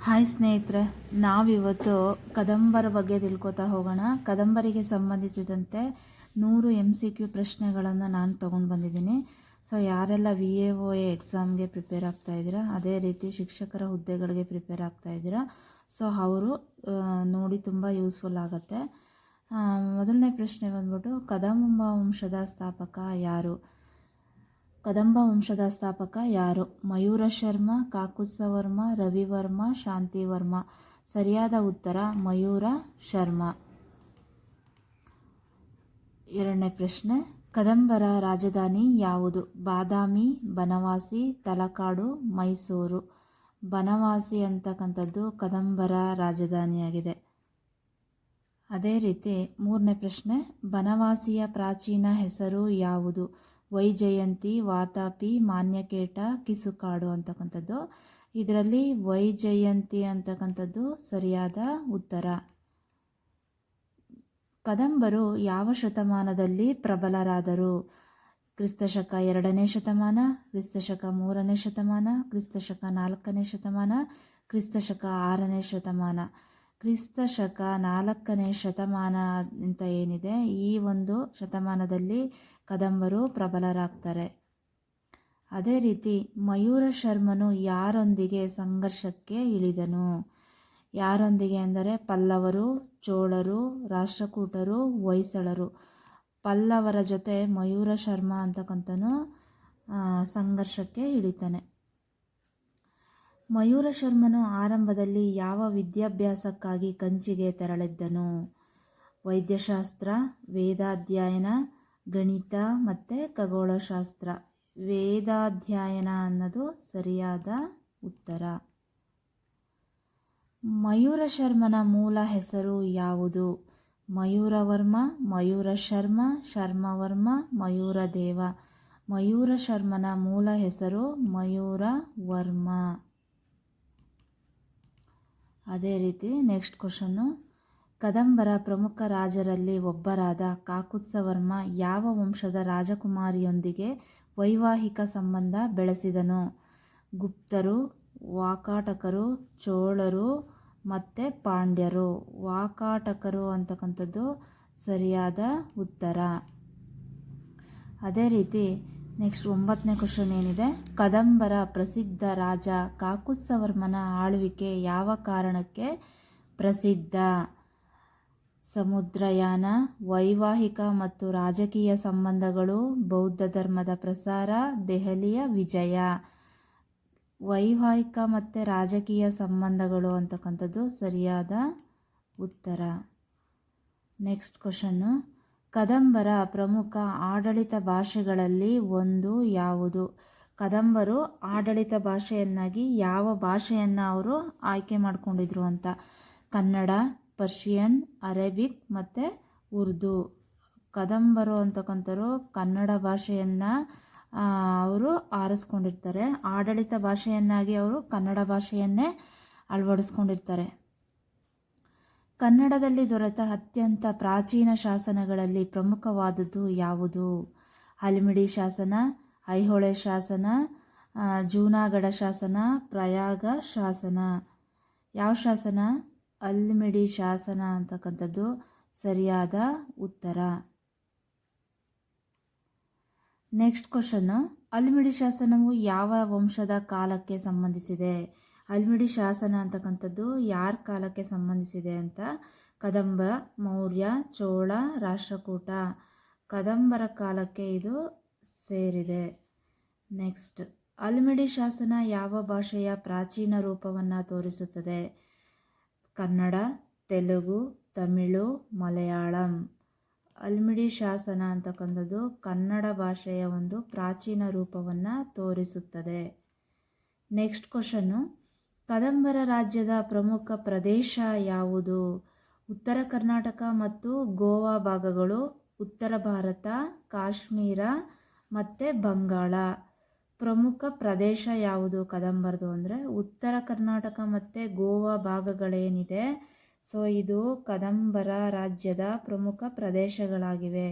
Hi ಸ್ನೇಹಿತರೆ, ನಾವಿವತ್ತು ಕದಂಬರ ಬಗ್ಗೆ ತಿಳ್ಕೊತಾ ಹೋಗೋಣ. ಕದಂಬರಿಗೆ ಸಂಬಂಧಿಸಿದಂತೆ 100 MCQ ಪ್ರಶ್ನೆಗಳನ್ನು ನಾನು ತೊಗೊಂಡು ಬಂದಿದ್ದೀನಿ. ಸೊ ಯಾರೆಲ್ಲ VAOA ಎಕ್ಸಾಮ್ಗೆ ಪ್ರಿಪೇರ್ ಆಗ್ತಾ ಇದ್ದೀರಾ, ಅದೇ ರೀತಿ ಶಿಕ್ಷಕರ ಹುದ್ದೆಗಳಿಗೆ ಪ್ರಿಪೇರ್ ಆಗ್ತಾ ಇದ್ದೀರಾ, ಸೊ ಅವರು ನೋಡಿ ತುಂಬ ಯೂಸ್ಫುಲ್ ಆಗುತ್ತೆ. ಮೊದಲನೇ ಪ್ರಶ್ನೆ ಬಂದ್ಬಿಟ್ಟು, ಕದಂಬ ವಂಶದ ಸ್ಥಾಪಕ ಯಾರು? ಕದಂಬ ವಂಶದ ಸ್ಥಾಪಕ ಯಾರು? ಮಯೂರ ಶರ್ಮ, ಕಾಕುತ್ಸವರ್ಮ, ರವಿವರ್ಮ, ಶಾಂತಿವರ್ಮ. ಸರಿಯಾದ ಉತ್ತರ ಮಯೂರ ಶರ್ಮ. ಎರಡನೇ ಪ್ರಶ್ನೆ, ಕದಂಬರ ರಾಜಧಾನಿ ಯಾವುದು? ಬಾದಾಮಿ, ಬನವಾಸಿ, ತಲಕಾಡು, ಮೈಸೂರು. ಬನವಾಸಿ ಅಂತಕ್ಕಂಥದ್ದು ಕದಂಬರ ರಾಜಧಾನಿಯಾಗಿದೆ. ಅದೇ ರೀತಿ ಮೂರನೇ ಪ್ರಶ್ನೆ, ಬನವಾಸಿಯ ಪ್ರಾಚೀನ ಹೆಸರು ಯಾವುದು? ವೈಜಯಂತಿ, ವಾತಾಪಿ, ಮಾನ್ಯಕೇಟ, ಕಿಸುಕಾಡು ಅಂತಕ್ಕಂಥದ್ದು. ಇದರಲ್ಲಿ ವೈಜಯಂತಿ ಅಂತಕ್ಕಂಥದ್ದು ಸರಿಯಾದ ಉತ್ತರ. ಕದಂಬರು ಯಾವ ಶತಮಾನದಲ್ಲಿ ಪ್ರಬಲರಾದರು? ಕ್ರಿಸ್ತಶಕ 2ನೇ ಶತಮಾನ, ಕ್ರಿಸ್ತಶಕ 3ನೇ ಶತಮಾನ, ಕ್ರಿಸ್ತಶಕ 4ನೇ ಶತಮಾನ, ಕ್ರಿಸ್ತಶಕ 6ನೇ ಶತಮಾನ. ಕ್ರಿಸ್ತಶಕ 4ನೇ ಶತಮಾನ ಅಂತ ಏನಿದೆ, ಈ ಒಂದು ಶತಮಾನದಲ್ಲಿ ಕದಂಬರು ಪ್ರಬಲರಾಗ್ತಾರೆ. ಅದೇ ರೀತಿ ಮಯೂರ ಶರ್ಮನು ಯಾರೊಂದಿಗೆ ಸಂಘರ್ಷಕ್ಕೆ ಇಳಿದನು? ಯಾರೊಂದಿಗೆ ಅಂದರೆ ಪಲ್ಲವರು, ಚೋಳರು, ರಾಷ್ಟ್ರಕೂಟರು, ಹೊಯ್ಸಳರು. ಪಲ್ಲವರ ಜೊತೆ ಮಯೂರ ಶರ್ಮ ಅಂತಕ್ಕಂಥನು ಸಂಘರ್ಷಕ್ಕೆ ಇಳಿತಾನೆ. ಮಯೂರ ಶರ್ಮನು ಆರಂಭದಲ್ಲಿ ಯಾವ ವಿದ್ಯಾಭ್ಯಾಸಕ್ಕಾಗಿ ಕಂಚಿಗೆ ತೆರಳಿದ್ದನು? ವೈದ್ಯಶಾಸ್ತ್ರ, ವೇದಾಧ್ಯಯನ, ಗಣಿತ ಮತ್ತು ಖಗೋಳಶಾಸ್ತ್ರ. ವೇದಾಧ್ಯಯನ ಅನ್ನೋದು ಸರಿಯಾದ ಉತ್ತರ. ಮಯೂರ ಶರ್ಮನ ಮೂಲ ಹೆಸರು ಯಾವುದು? ಮಯೂರವರ್ಮ, ಮಯೂರ ಶರ್ಮ, ಶರ್ಮವರ್ಮ, ಮಯೂರದೇವ. ಮಯೂರ ಶರ್ಮನ ಮೂಲ ಹೆಸರು ಮಯೂರವರ್ಮ. ಅದೇ ರೀತಿ ನೆಕ್ಸ್ಟ್ ಕ್ವಶನ್ನು, ಕದಂಬರ ಪ್ರಮುಖ ರಾಜರಲ್ಲಿ ಒಬ್ಬರಾದ ಕಾಕುತ್ಸವರ್ಮ ಯಾವ ವಂಶದ ರಾಜಕುಮಾರಿಯೊಂದಿಗೆ ವೈವಾಹಿಕ ಸಂಬಂಧ ಬೆಳೆಸಿದನು? ಗುಪ್ತರು, ವಾಕಾಟಕರು, ಚೋಳರು ಮತ್ತು ಪಾಂಡ್ಯರು. ವಾಕಾಟಕರು ಅಂತಕ್ಕಂಥದ್ದು ಸರಿಯಾದ ಉತ್ತರ. ಅದೇ ರೀತಿ ನೆಕ್ಸ್ಟ್ 9ನೇ ಕ್ವಶನ್ ಏನಿದೆ, ಕದಂಬರ ಪ್ರಸಿದ್ಧ ರಾಜ ಕಾಕುತ್ಸವರ್ಮನ ಆಳ್ವಿಕೆ ಯಾವ ಕಾರಣಕ್ಕೆ ಪ್ರಸಿದ್ಧ? ಸಮುದ್ರಯಾನ, ವೈವಾಹಿಕ ಮತ್ತು ರಾಜಕೀಯ ಸಂಬಂಧಗಳು, ಬೌದ್ಧ ಧರ್ಮದ ಪ್ರಸಾರ, ದೆಹಲಿಯ ವಿಜಯ. ವೈವಾಹಿಕ ಮತ್ತು ರಾಜಕೀಯ ಸಂಬಂಧಗಳು ಅಂತಕ್ಕಂಥದ್ದು ಸರಿಯಾದ ಉತ್ತರ. ನೆಕ್ಸ್ಟ್ ಕ್ವಶನ್ನು, ಕದಂಬರ ಪ್ರಮುಖ ಆಡಳಿತ ಭಾಷೆಗಳಲ್ಲಿ ಒಂದು ಯಾವುದು? ಕದಂಬರು ಆಡಳಿತ ಭಾಷೆಯನ್ನಾಗಿ ಯಾವ ಭಾಷೆಯನ್ನು ಅವರು ಆಯ್ಕೆ ಮಾಡಿಕೊಂಡಿದ್ರು ಅಂತ? ಕನ್ನಡ, ಪರ್ಷಿಯನ್, ಅರೇಬಿಕ್ ಮತ್ತು ಉರ್ದು. ಕದಂಬರು ಅಂತಕ್ಕಂಥವ್ರು ಕನ್ನಡ ಭಾಷೆಯನ್ನು ಅವರು ಆರಿಸ್ಕೊಂಡಿರ್ತಾರೆ. ಆಡಳಿತ ಭಾಷೆಯನ್ನಾಗಿ ಅವರು ಕನ್ನಡ ಭಾಷೆಯನ್ನೇ ಅಳವಡಿಸ್ಕೊಂಡಿರ್ತಾರೆ. ಕನ್ನಡದಲ್ಲಿ ದೊರೆತ ಅತ್ಯಂತ ಪ್ರಾಚೀನ ಶಾಸನಗಳಲ್ಲಿ ಪ್ರಮುಖವಾದದ್ದು ಯಾವುದು? ಹಲ್ಮಿಡಿ ಶಾಸನ, ಐಹೊಳೆ ಶಾಸನ, ಜೂನಾಗಢ ಶಾಸನ, ಪ್ರಯಾಗ ಶಾಸನ. ಯಾವ ಶಾಸನ? ಹಲ್ಮಿಡಿ ಶಾಸನ ಅಂತಕ್ಕಂಥದ್ದು ಸರಿಯಾದ ಉತ್ತರ. ನೆಕ್ಸ್ಟ್ ಕ್ವಶನ್ನು, ಹಲ್ಮಿಡಿ ಶಾಸನವು ಯಾವ ವಂಶದ ಕಾಲಕ್ಕೆ ಸಂಬಂಧಿಸಿದೆ? ಹಲ್ಮಿಡಿ ಶಾಸನ ಅಂತಕ್ಕಂಥದ್ದು ಯಾರ ಕಾಲಕ್ಕೆ ಸಂಬಂಧಿಸಿದೆ ಅಂತ? ಕದಂಬ, ಮೌರ್ಯ, ಚೋಳ, ರಾಷ್ಟ್ರಕೂಟ. ಕದಂಬರ ಕಾಲಕ್ಕೆ ಇದು ಸೇರಿದೆ. ನೆಕ್ಸ್ಟ್, ಹಲ್ಮಿಡಿ ಶಾಸನ ಯಾವ ಭಾಷೆಯ ಪ್ರಾಚೀನ ರೂಪವನ್ನು ತೋರಿಸುತ್ತದೆ? ಕನ್ನಡ, ತೆಲುಗು, ತಮಿಳು, ಮಲಯಾಳಂ. ಹಲ್ಮಿಡಿ ಶಾಸನ ಅಂತಕ್ಕಂಥದ್ದು ಕನ್ನಡ ಭಾಷೆಯ ಒಂದು ಪ್ರಾಚೀನ ರೂಪವನ್ನು ತೋರಿಸುತ್ತದೆ. ನೆಕ್ಸ್ಟ್ ಕ್ವಶನ್ನು, ಕದಂಬರ ರಾಜ್ಯದ ಪ್ರಮುಖ ಪ್ರದೇಶ ಯಾವುದು? ಉತ್ತರ ಕರ್ನಾಟಕ ಮತ್ತು ಗೋವಾ ಭಾಗಗಳು, ಉತ್ತರ ಭಾರತ, ಕಾಶ್ಮೀರ ಮತ್ತು ಬಂಗಾಳ. ಪ್ರಮುಖ ಪ್ರದೇಶ ಯಾವುದು ಕದಂಬರದು ಅಂದರೆ ಉತ್ತರ ಕರ್ನಾಟಕ ಮತ್ತು ಗೋವಾ ಭಾಗಗಳೇನಿದೆ, ಸೊ ಇದು ಕದಂಬರ ರಾಜ್ಯದ ಪ್ರಮುಖ ಪ್ರದೇಶಗಳಾಗಿವೆ.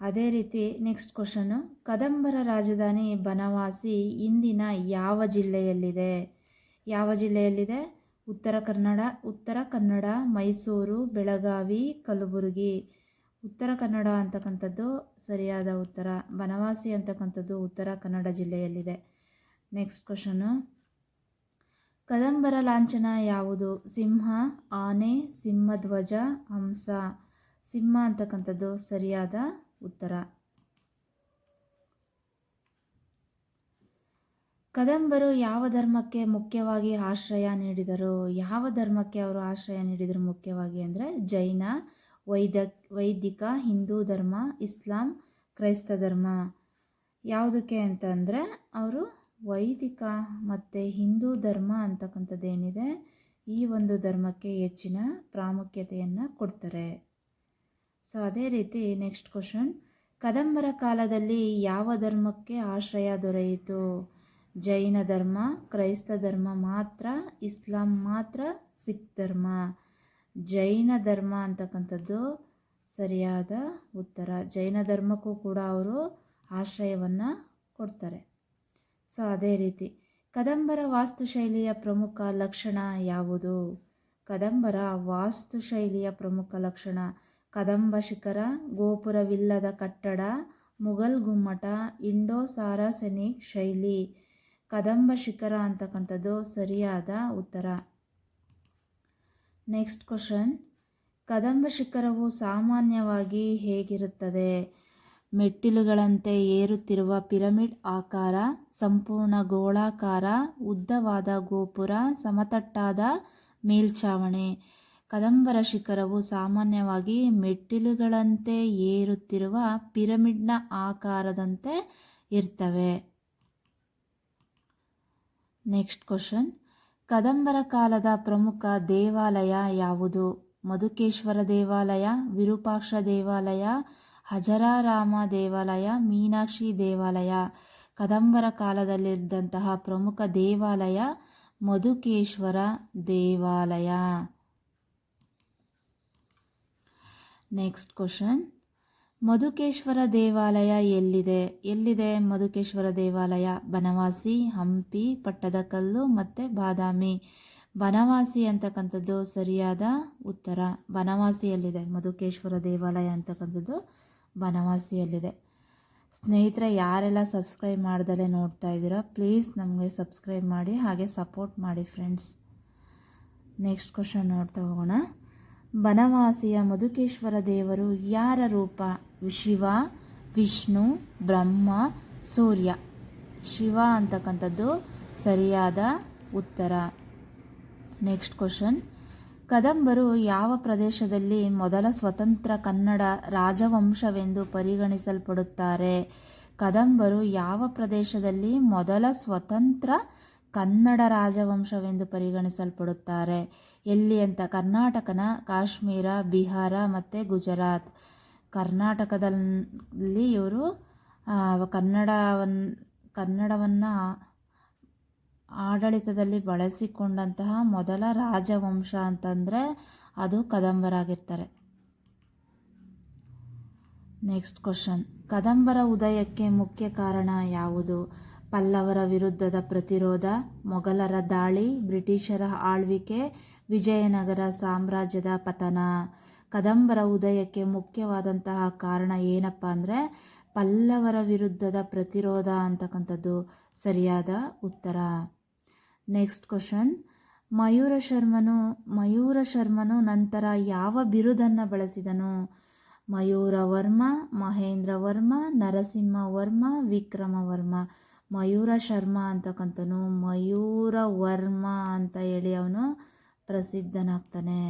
ಅದೇ ರೀತಿ ನೆಕ್ಸ್ಟ್ ಕ್ವಶನ್ನು, ಕದಂಬರ ರಾಜಧಾನಿ ಬನವಾಸಿ ಇಂದಿನ ಯಾವ ಜಿಲ್ಲೆಯಲ್ಲಿದೆ? ಯಾವ ಜಿಲ್ಲೆಯಲ್ಲಿದೆ? ಉತ್ತರ ಕನ್ನಡ, ಮೈಸೂರು, ಬೆಳಗಾವಿ, ಕಲಬುರಗಿ. ಉತ್ತರ ಕನ್ನಡ ಅಂತಕ್ಕಂಥದ್ದು ಸರಿಯಾದ ಉತ್ತರ. ಬನವಾಸಿ ಅಂತಕ್ಕಂಥದ್ದು ಉತ್ತರ ಕನ್ನಡ ಜಿಲ್ಲೆಯಲ್ಲಿದೆ. ನೆಕ್ಸ್ಟ್ ಕ್ವಶನು, ಕದಂಬರ ಲಾಂಛನ ಯಾವುದು? ಸಿಂಹ, ಆನೆ, ಸಿಂಹಧ್ವಜ, ಹಂಸ. ಸಿಂಹ ಅಂತಕ್ಕಂಥದ್ದು ಸರಿಯಾದ ಉತ್ತರ. ಕದಂಬರು ಯಾವ ಧರ್ಮಕ್ಕೆ ಮುಖ್ಯವಾಗಿ ಆಶ್ರಯ ನೀಡಿದರು? ಯಾವ ಧರ್ಮಕ್ಕೆ ಅವರು ಆಶ್ರಯ ನೀಡಿದರು ಮುಖ್ಯವಾಗಿ ಅಂದರೆ ಜೈನ, ವೈದಿಕ, ಹಿಂದೂ ಧರ್ಮ, ಇಸ್ಲಾಂ, ಕ್ರೈಸ್ತ ಧರ್ಮ. ಯಾವುದಕ್ಕೆ ಅಂತಂದರೆ ಅವರು ವೈದಿಕ ಮತ್ತು ಹಿಂದೂ ಧರ್ಮ ಅಂತಕ್ಕಂಥದ್ದೇನಿದೆ ಈ ಒಂದು ಧರ್ಮಕ್ಕೆ ಹೆಚ್ಚಿನ ಪ್ರಾಮುಖ್ಯತೆಯನ್ನು ಕೊಡ್ತಾರೆ. ಸೊ ಅದೇ ರೀತಿ ನೆಕ್ಸ್ಟ್ ಕ್ವಶನ್, ಕದಂಬರ ಕಾಲದಲ್ಲಿ ಯಾವ ಧರ್ಮಕ್ಕೆ ಆಶ್ರಯ ದೊರೆಯಿತು? ಜೈನ ಧರ್ಮ, ಕ್ರೈಸ್ತ ಧರ್ಮ ಮಾತ್ರ, ಇಸ್ಲಾಂ ಮಾತ್ರ, ಸಿಖ್ ಧರ್ಮ. ಜೈನ ಧರ್ಮ ಅಂತಕ್ಕಂಥದ್ದು ಸರಿಯಾದ ಉತ್ತರ. ಜೈನ ಧರ್ಮಕ್ಕೂ ಕೂಡ ಅವರು ಆಶ್ರಯವನ್ನು ಕೊಡ್ತಾರೆ. ಸೊ ಅದೇ ರೀತಿ ಕದಂಬರ ವಾಸ್ತುಶೈಲಿಯ ಪ್ರಮುಖ ಲಕ್ಷಣ ಯಾವುದು? ಕದಂಬರ ವಾಸ್ತುಶೈಲಿಯ ಪ್ರಮುಖ ಲಕ್ಷಣ ಕದಂಬ ಶಿಖರ, ಗೋಪುರವಿಲ್ಲದ ಕಟ್ಟಡ, ಮುಘಲ್ ಗುಮ್ಮಟ, ಇಂಡೋ ಸಾರಾಸೆನಿಕ್ ಶೈಲಿ. ಕದಂಬ ಶಿಖರ ಅಂತಕ್ಕಂಥದ್ದು ಸರಿಯಾದ ಉತ್ತರ. ನೆಕ್ಸ್ಟ್ ಕ್ವಶನ್, ಕದಂಬ ಶಿಖರವು ಸಾಮಾನ್ಯವಾಗಿ ಹೇಗಿರುತ್ತದೆ? ಮೆಟ್ಟಿಲುಗಳಂತೆ ಏರುತ್ತಿರುವ ಪಿರಮಿಡ್ ಆಕಾರ, ಸಂಪೂರ್ಣ ಗೋಳಾಕಾರ, ಉದ್ದವಾದ ಗೋಪುರ, ಸಮತಟ್ಟಾದ ಮೇಲ್ಛಾವಣಿ. ಕದಂಬರ ಶಿಖರವು ಸಾಮಾನ್ಯವಾಗಿ ಮೆಟ್ಟಿಲುಗಳಂತೆ ಏರುತ್ತಿರುವ ಪಿರಮಿಡ್ನ ಆಕಾರದಂತೆ ಇರ್ತವೆ. ನೆಕ್ಸ್ಟ್ ಕ್ವಶನ್, ಕದಂಬರ ಕಾಲದ ಪ್ರಮುಖ ದೇವಾಲಯ ಯಾವುದು? ಮಧುಕೇಶ್ವರ ದೇವಾಲಯ, ವಿರೂಪಾಕ್ಷ ದೇವಾಲಯ, ಹಜಾರಾರಾಮ ದೇವಾಲಯ, ಮೀನಾಕ್ಷಿ ದೇವಾಲಯ. ಕದಂಬರ ಕಾಲದಲ್ಲಿದ್ದಂತಹ ಪ್ರಮುಖ ದೇವಾಲಯ ಮಧುಕೇಶ್ವರ ದೇವಾಲಯ. ನೆಕ್ಸ್ಟ್ ಕ್ವಶನ್, ಮಧುಕೇಶ್ವರ ದೇವಾಲಯ ಎಲ್ಲಿದೆ ಮಧುಕೇಶ್ವರ ದೇವಾಲಯ? ಬನವಾಸಿ, ಹಂಪಿ, ಪಟ್ಟದಕಲ್ಲು ಮತ್ತು ಬಾದಾಮಿ. ಬನವಾಸಿ ಅಂತಕ್ಕಂಥದ್ದು ಸರಿಯಾದ ಉತ್ತರ. ಬನವಾಸಿಯಲ್ಲಿದೆ ಮಧುಕೇಶ್ವರ ದೇವಾಲಯ ಅಂತಕ್ಕಂಥದ್ದು ಬನವಾಸಿಯಲ್ಲಿದೆ. ಸ್ನೇಹಿತರೆ, ಯಾರೆಲ್ಲ ಸಬ್ಸ್ಕ್ರೈಬ್ ಮಾಡ್ದಲೇ ನೋಡ್ತಾ ಇದ್ದೀರಾ ಪ್ಲೀಸ್ ನಮಗೆ ಸಬ್ಸ್ಕ್ರೈಬ್ ಮಾಡಿ, ಹಾಗೆ ಸಪೋರ್ಟ್ ಮಾಡಿ ಫ್ರೆಂಡ್ಸ್. ನೆಕ್ಸ್ಟ್ ಕ್ವಶನ್ ನೋಡ್ತಾ ಹೋಗೋಣ. ಬನವಾಸಿಯ ಮಧುಕೇಶ್ವರ ದೇವರು ಯಾರ ರೂಪ? ಶಿವ, ವಿಷ್ಣು, ಬ್ರಹ್ಮ, ಸೂರ್ಯ. ಶಿವ ಅಂತಕ್ಕಂಥದ್ದು ಸರಿಯಾದ ಉತ್ತರ. ನೆಕ್ಸ್ಟ್ ಕ್ವಶನ್, ಕದಂಬರು ಯಾವ ಪ್ರದೇಶದಲ್ಲಿ ಮೊದಲ ಸ್ವತಂತ್ರ ಕನ್ನಡ ರಾಜವಂಶವೆಂದು ಪರಿಗಣಿಸಲ್ಪಡುತ್ತಾರೆ? ಕದಂಬರು ಯಾವ ಪ್ರದೇಶದಲ್ಲಿ ಮೊದಲ ಸ್ವತಂತ್ರ ಕನ್ನಡ ರಾಜವಂಶವೆಂದು ಪರಿಗಣಿಸಲ್ಪಡುತ್ತಾರೆ? ಎಲ್ಲಿ ಅಂತ? ಕರ್ನಾಟಕನ, ಕಾಶ್ಮೀರ, ಬಿಹಾರ ಮತ್ತು ಗುಜರಾತ್. ಕರ್ನಾಟಕದಲ್ಲಿ ಇವರು ಕನ್ನಡವನ್ನು ಆಡಳಿತದಲ್ಲಿ ಬಳಸಿಕೊಂಡಂತಹ ಮೊದಲ ರಾಜವಂಶ ಅಂತಂದರೆ ಅದು ಕದಂಬರಾಗಿರ್ತಾರೆ. ನೆಕ್ಸ್ಟ್ ಕ್ವಶನ್, ಕದಂಬರ ಉದಯಕ್ಕೆ ಮುಖ್ಯ ಕಾರಣ ಯಾವುದು? ಪಲ್ಲವರ ವಿರುದ್ಧದ ಪ್ರತಿರೋಧ, ಮೊಘಲರ ದಾಳಿ, ಬ್ರಿಟಿಷರ ಆಳ್ವಿಕೆ, ವಿಜಯನಗರ ಸಾಮ್ರಾಜ್ಯದ ಪತನ. ಕದಂಬರ ಉದಯಕ್ಕೆ ಮುಖ್ಯವಾದಂತಹ ಕಾರಣ ಏನಪ್ಪ ಅಂದರೆ ಪಲ್ಲವರ ವಿರುದ್ಧದ ಪ್ರತಿರೋಧ ಅಂತಕ್ಕಂಥದ್ದು ಸರಿಯಾದ ಉತ್ತರ. ನೆಕ್ಸ್ಟ್ ಕ್ವಶನ್, ಮಯೂರ ಶರ್ಮನು ನಂತರ ಯಾವ ಬಿರುದನ್ನು ಬಳಸಿದನು? ಮಯೂರವರ್ಮ, ಮಹೇಂದ್ರವರ್ಮ, ನರಸಿಂಹವರ್ಮ, ವಿಕ್ರಮವರ್ಮ. ಮಯೂರ ಶರ್ಮ ಅಂತಕ್ಕಂಥನು ಮಯೂರವರ್ಮ ಅಂತ ಹೇಳಿ ಅವನು ಪ್ರಸಿದ್ಧನಾಗ್ತಾನೆ.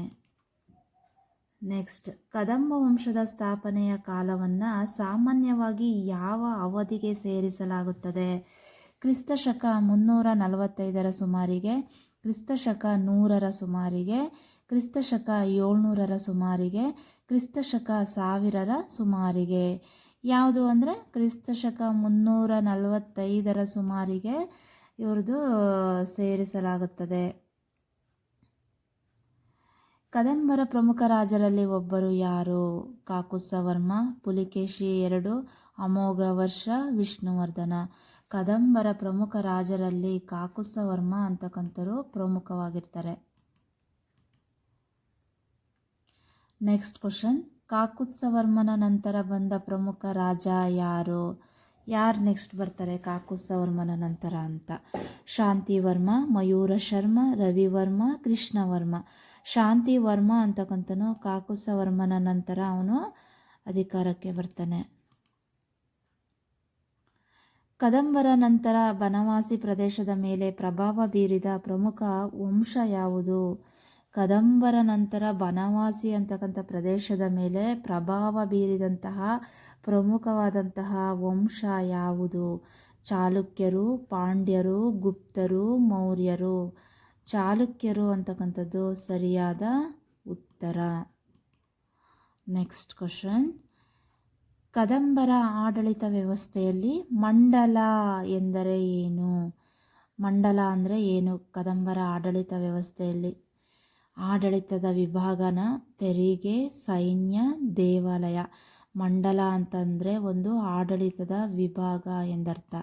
ನೆಕ್ಸ್ಟ್, ಕದಂಬ ವಂಶದ ಸ್ಥಾಪನೆಯ ಕಾಲವನ್ನು ಸಾಮಾನ್ಯವಾಗಿ ಯಾವ ಅವಧಿಗೆ ಸೇರಿಸಲಾಗುತ್ತದೆ? ಕ್ರಿಸ್ತಶಕ 345 ಸುಮಾರಿಗೆ, ಕ್ರಿಸ್ತಶಕ 100 ಸುಮಾರಿಗೆ, ಕ್ರಿಸ್ತಶಕ 700 ಸುಮಾರಿಗೆ, ಕ್ರಿಸ್ತಶಕ 1000 ಸುಮಾರಿಗೆ. ಯಾವುದು ಅಂದರೆ ಕ್ರಿಸ್ತಶಕ 345 ಸುಮಾರಿಗೆ ಇವ್ರದ್ದು ಸೇರಿಸಲಾಗುತ್ತದೆ. ಕದಂಬರ ಪ್ರಮುಖ ರಾಜರಲ್ಲಿ ಒಬ್ಬರು ಯಾರು? ಕಾಕುತ್ಸ್ಥವರ್ಮ, ಪುಲಿಕೇಶಿ II, ಅಮೋಘ ವರ್ಷ, ವಿಷ್ಣುವರ್ಧನ. ಕದಂಬರ ಪ್ರಮುಖ ರಾಜರಲ್ಲಿ ಕಾಕುತ್ಸ್ಥವರ್ಮ ಅಂತಕ್ಕಂಥರು ಪ್ರಮುಖವಾಗಿರ್ತಾರೆ. ನೆಕ್ಸ್ಟ್ ಕ್ವಶನ್, ಕಾಕುತ್ಸ್ಥವರ್ಮನ ನಂತರ ಬಂದ ಪ್ರಮುಖ ರಾಜ ಯಾರು ನೆಕ್ಸ್ಟ್ ಬರ್ತಾರೆ ಕಾಕುತ್ಸ್ಥವರ್ಮನ ನಂತರ ಅಂತ? ಶಾಂತಿವರ್ಮ, ಮಯೂರ ಶರ್ಮ, ರವಿವರ್ಮ, ಕೃಷ್ಣವರ್ಮ. ಶಾಂತಿವರ್ಮ ಅಂತಕ್ಕಂಥನು ಕಾಕುತ್ಸ್ಥವರ್ಮನ ನಂತರ ಅವನು ಅಧಿಕಾರಕ್ಕೆ ಬರ್ತಾನೆ. ಕದಂಬರ ನಂತರ ಬನವಾಸಿ ಪ್ರದೇಶದ ಮೇಲೆ ಪ್ರಭಾವ ಬೀರಿದ ಪ್ರಮುಖ ವಂಶ ಯಾವುದು? ಕದಂಬರ ನಂತರ ಬನವಾಸಿ ಅಂತಕ್ಕಂಥ ಪ್ರದೇಶದ ಮೇಲೆ ಪ್ರಭಾವ ಬೀರಿದಂತಹ ಪ್ರಮುಖವಾದಂತಹ ವಂಶ ಯಾವುದು? ಚಾಲುಕ್ಯರು, ಪಾಂಡ್ಯರು, ಗುಪ್ತರು, ಮೌರ್ಯರು. ಚಾಲುಕ್ಯರು ಅಂತಕ್ಕಂಥದ್ದು ಸರಿಯಾದ ಉತ್ತರ. ನೆಕ್ಸ್ಟ್ ಕ್ವಶನ್, ಕದಂಬರ ಆಡಳಿತ ವ್ಯವಸ್ಥೆಯಲ್ಲಿ ಮಂಡಲ ಎಂದರೆ ಏನು? ಮಂಡಲ ಅಂದರೆ ಏನು? ಕದಂಬರ ಆಡಳಿತ ವ್ಯವಸ್ಥೆಯಲ್ಲಿ ಆಡಳಿತದ ವಿಭಾಗನ ತೆರಿಗೆ, ಸೈನ್ಯ, ದೇವಾಲಯ. ಮಂಡಲ ಅಂತಂದರೆ ಒಂದು ಆಡಳಿತದ ವಿಭಾಗ ಎಂದರ್ಥ.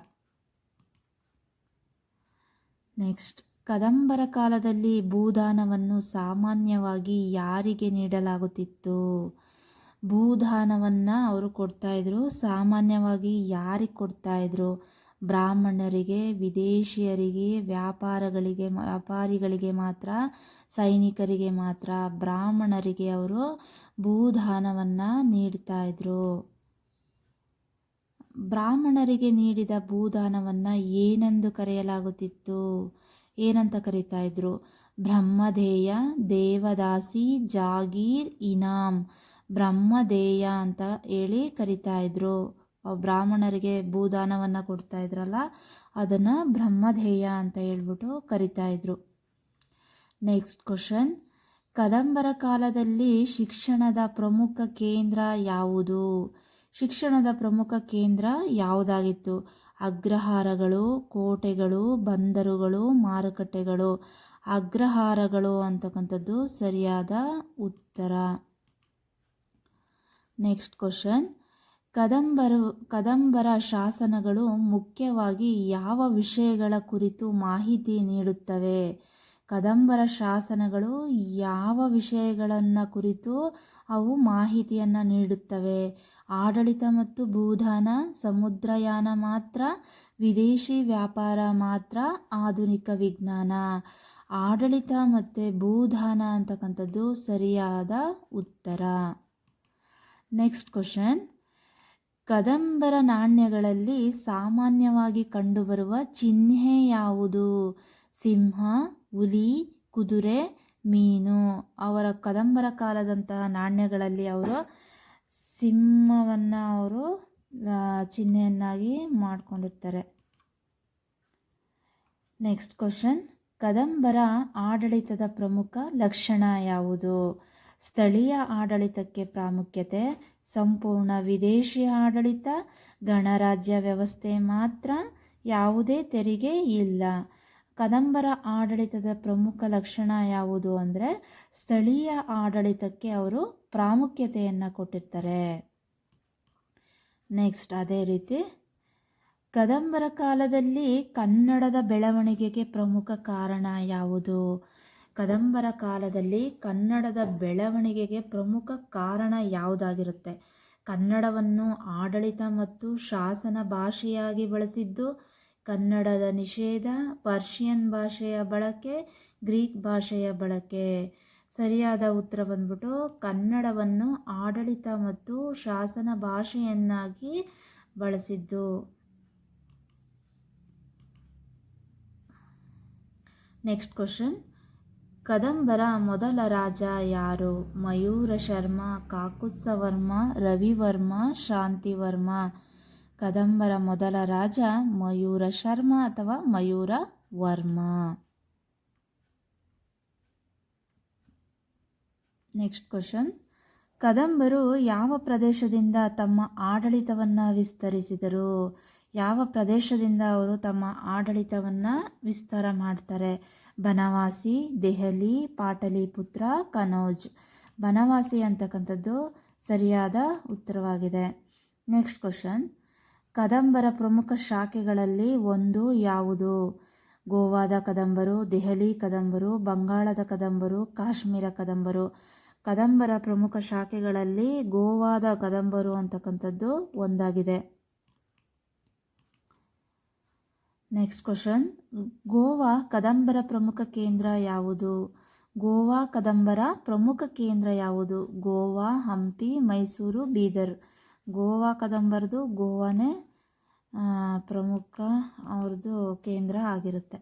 ನೆಕ್ಸ್ಟ್, ಕದಂಬರ ಕಾಲದಲ್ಲಿ ಭೂದಾನವನ್ನು ಸಾಮಾನ್ಯವಾಗಿ ಯಾರಿಗೆ ನೀಡಲಾಗುತ್ತಿತ್ತು? ಭೂದಾನವನ್ನು ಅವರು ಕೊಡ್ತಾಯಿದ್ರು. ಸಾಮಾನ್ಯವಾಗಿ ಯಾರಿಗೆ ಕೊಡ್ತಾಯಿದ್ರು? ಬ್ರಾಹ್ಮಣರಿಗೆ, ವಿದೇಶಿಯರಿಗೆ, ವ್ಯಾಪಾರಿಗಳಿಗೆ ಮಾತ್ರ, ಸೈನಿಕರಿಗೆ ಮಾತ್ರ. ಬ್ರಾಹ್ಮಣರಿಗೆ ಅವರು ಭೂದಾನವನ್ನು ನೀಡ್ತಾಯಿದ್ರು. ಬ್ರಾಹ್ಮಣರಿಗೆ ನೀಡಿದ ಭೂದಾನವನ್ನು ಏನೆಂದು ಕರೆಯಲಾಗುತ್ತಿತ್ತು? ಏನಂತ ಕರೀತಾ ಇದ್ರು? ಬ್ರಹ್ಮದೇಯ, ದೇವದಾಸಿ, ಜಾಗೀರ್, ಇನಾಮ್. ಬ್ರಹ್ಮದೇಯ ಅಂತ ಹೇಳಿ ಕರಿತಾ ಇದ್ರು. ಬ್ರಾಹ್ಮಣರಿಗೆ ಭೂದಾನವನ್ನು ಕೊಡ್ತಾ ಇದ್ರಲ್ಲ, ಅದನ್ನು ಬ್ರಹ್ಮದೇಯ ಅಂತ ಹೇಳ್ಬಿಟ್ಟು ಕರಿತಾ ಇದ್ರು. ನೆಕ್ಸ್ಟ್ ಕ್ವಶನ್, ಕದಂಬರ ಕಾಲದಲ್ಲಿ ಶಿಕ್ಷಣದ ಪ್ರಮುಖ ಕೇಂದ್ರ ಯಾವುದು? ಶಿಕ್ಷಣದ ಪ್ರಮುಖ ಕೇಂದ್ರ ಯಾವುದಾಗಿತ್ತು? ಅಗ್ರಹಾರಗಳು, ಕೋಟೆಗಳು, ಬಂದರುಗಳು, ಮಾರುಕಟ್ಟೆಗಳು. ಅಗ್ರಹಾರಗಳು ಅಂತಕ್ಕಂಥದ್ದು ಸರಿಯಾದ ಉತ್ತರ. ನೆಕ್ಸ್ಟ್ ಕ್ವಶನ್, ಕದಂಬರ ಶಾಸನಗಳು ಮುಖ್ಯವಾಗಿ ಯಾವ ವಿಷಯಗಳ ಕುರಿತು ಮಾಹಿತಿ ನೀಡುತ್ತವೆ? ಕದಂಬರ ಶಾಸನಗಳು ಯಾವ ವಿಷಯಗಳನ್ನು ಕುರಿತು ಅವು ಮಾಹಿತಿಯನ್ನು ನೀಡುತ್ತವೆ? ಆಡಳಿತ ಮತ್ತು ಭೂದಾನ, ಸಮುದ್ರಯಾನ ಮಾತ್ರ, ವಿದೇಶಿ ವ್ಯಾಪಾರ ಮಾತ್ರ, ಆಧುನಿಕ ವಿಜ್ಞಾನ. ಆಡಳಿತ ಮತ್ತು ಭೂದಾನ ಅಂತಕ್ಕಂಥದ್ದು ಸರಿಯಾದ ಉತ್ತರ. ನೆಕ್ಸ್ಟ್ ಕ್ವಶನ್, ಕದಂಬರ ನಾಣ್ಯಗಳಲ್ಲಿ ಸಾಮಾನ್ಯವಾಗಿ ಕಂಡುಬರುವ ಚಿಹ್ನೆ ಯಾವುದು? ಸಿಂಹ, ಹುಲಿ, ಕುದುರೆ, ಮೀನು. ಅವರ ಕದಂಬರ ಕಾಲದಂತಹ ನಾಣ್ಯಗಳಲ್ಲಿ ಅವರು ಸಿಂಹವನ್ನು ಅವರು ಚಿಹ್ನೆಯನ್ನಾಗಿ ಮಾಡಿಕೊಂಡಿರ್ತಾರೆ. ನೆಕ್ಸ್ಟ್ ಕ್ವಶನ್, ಕದಂಬರ ಆಡಳಿತದ ಪ್ರಮುಖ ಲಕ್ಷಣ ಯಾವುದು? ಸ್ಥಳೀಯ ಆಡಳಿತಕ್ಕೆ ಪ್ರಾಮುಖ್ಯತೆ, ಸಂಪೂರ್ಣ ವಿದೇಶಿ ಆಡಳಿತ, ಗಣರಾಜ್ಯ ವ್ಯವಸ್ಥೆ ಮಾತ್ರ, ಯಾವುದೇ ತೆರಿಗೆ ಇಲ್ಲ. ಕದಂಬರ ಆಡಳಿತದ ಪ್ರಮುಖ ಲಕ್ಷಣ ಯಾವುದು ಅಂದರೆ ಸ್ಥಳೀಯ ಆಡಳಿತಕ್ಕೆ ಅವರು ಪ್ರಾಮುಖ್ಯತೆಯನ್ನು ಕೊಟ್ಟಿರ್ತಾರೆ. ನೆಕ್ಸ್ಟ್, ಅದೇ ರೀತಿ ಕದಂಬರ ಕಾಲದಲ್ಲಿ ಕನ್ನಡದ ಬೆಳವಣಿಗೆಗೆ ಪ್ರಮುಖ ಕಾರಣ ಯಾವುದು? ಕದಂಬರ ಕಾಲದಲ್ಲಿ ಕನ್ನಡದ ಬೆಳವಣಿಗೆಗೆ ಪ್ರಮುಖ ಕಾರಣ ಯಾವುದಾಗಿರುತ್ತೆ? ಕನ್ನಡವನ್ನು ಆಡಳಿತ ಮತ್ತು ಶಾಸನ ಭಾಷೆಯಾಗಿ ಬಳಸಿದ್ದು, ಕನ್ನಡದ ನಿಷೇಧ, ಪರ್ಷಿಯನ್ ಭಾಷೆಯ ಬಳಕೆ, ಗ್ರೀಕ್ ಭಾಷೆಯ ಬಳಕೆ. ಸರಿಯಾದ ಉತ್ತರ ಬಂದ್ಬಿಟ್ಟು ಕನ್ನಡವನ್ನು ಆಡಳಿತ ಮತ್ತು ಶಾಸನ ಭಾಷೆಯನ್ನಾಗಿ ಬಳಸಿದ್ದು. ನೆಕ್ಸ್ಟ್ ಕ್ವಶನ್, ಕದಂಬರ ಮೊದಲ ರಾಜ ಯಾರು? ಮಯೂರ ಶರ್ಮ, ಕಾಕುತ್ಸ್ಥವರ್ಮ, ರವಿವರ್ಮ, ಶಾಂತಿವರ್ಮ. ಕದಂಬರ ಮೊದಲ ರಾಜ ಮಯೂರ ಶರ್ಮ ಅಥವಾ ಮಯೂರ ವರ್ಮ. ನೆಕ್ಸ್ಟ್ ಕ್ವಶನ್, ಕದಂಬರು ಯಾವ ಪ್ರದೇಶದಿಂದ ತಮ್ಮ ಆಡಳಿತವನ್ನು ವಿಸ್ತರಿಸಿದರು? ಯಾವ ಪ್ರದೇಶದಿಂದ ಅವರು ತಮ್ಮ ಆಡಳಿತವನ್ನು ವಿಸ್ತಾರ ಮಾಡ್ತಾರೆ? ಬನವಾಸಿ, ದೆಹಲಿ, ಪಾಟಲಿಪುತ್ರ, ಕನೌಜ್. ಬನವಾಸಿ ಅಂತಕ್ಕಂಥದ್ದು ಸರಿಯಾದ ಉತ್ತರವಾಗಿದೆ. ನೆಕ್ಸ್ಟ್ ಕ್ವಶನ್, ಕದಂಬರ ಪ್ರಮುಖ ಶಾಖೆಗಳಲ್ಲಿ ಒಂದು ಯಾವುದು? ಗೋವಾದ ಕದಂಬರು, ದೆಹಲಿ ಕದಂಬರು, ಬಂಗಾಳದ ಕದಂಬರು, ಕಾಶ್ಮೀರ ಕದಂಬರು. ಕದಂಬರ ಪ್ರಮುಖ ಶಾಖೆಗಳಲ್ಲಿ ಗೋವಾದ ಕದಂಬರು ಅಂತಕ್ಕಂಥದ್ದು ಒಂದಾಗಿದೆ. ನೆಕ್ಸ್ಟ್ ಕ್ವಶನ್, ಗೋವಾ ಕದಂಬರ ಪ್ರಮುಖ ಕೇಂದ್ರ ಯಾವುದು? ಗೋವಾ ಕದಂಬರ ಪ್ರಮುಖ ಕೇಂದ್ರ ಯಾವುದು? ಗೋವಾ, ಹಂಪಿ, ಮೈಸೂರು, ಬೀದರ್. ಗೋವಾ ಕದಂಬರದು ಗೋವಾನೇ ಪ್ರಮುಖ ಅವ್ರದ್ದು ಕೇಂದ್ರ ಆಗಿರುತ್ತೆ.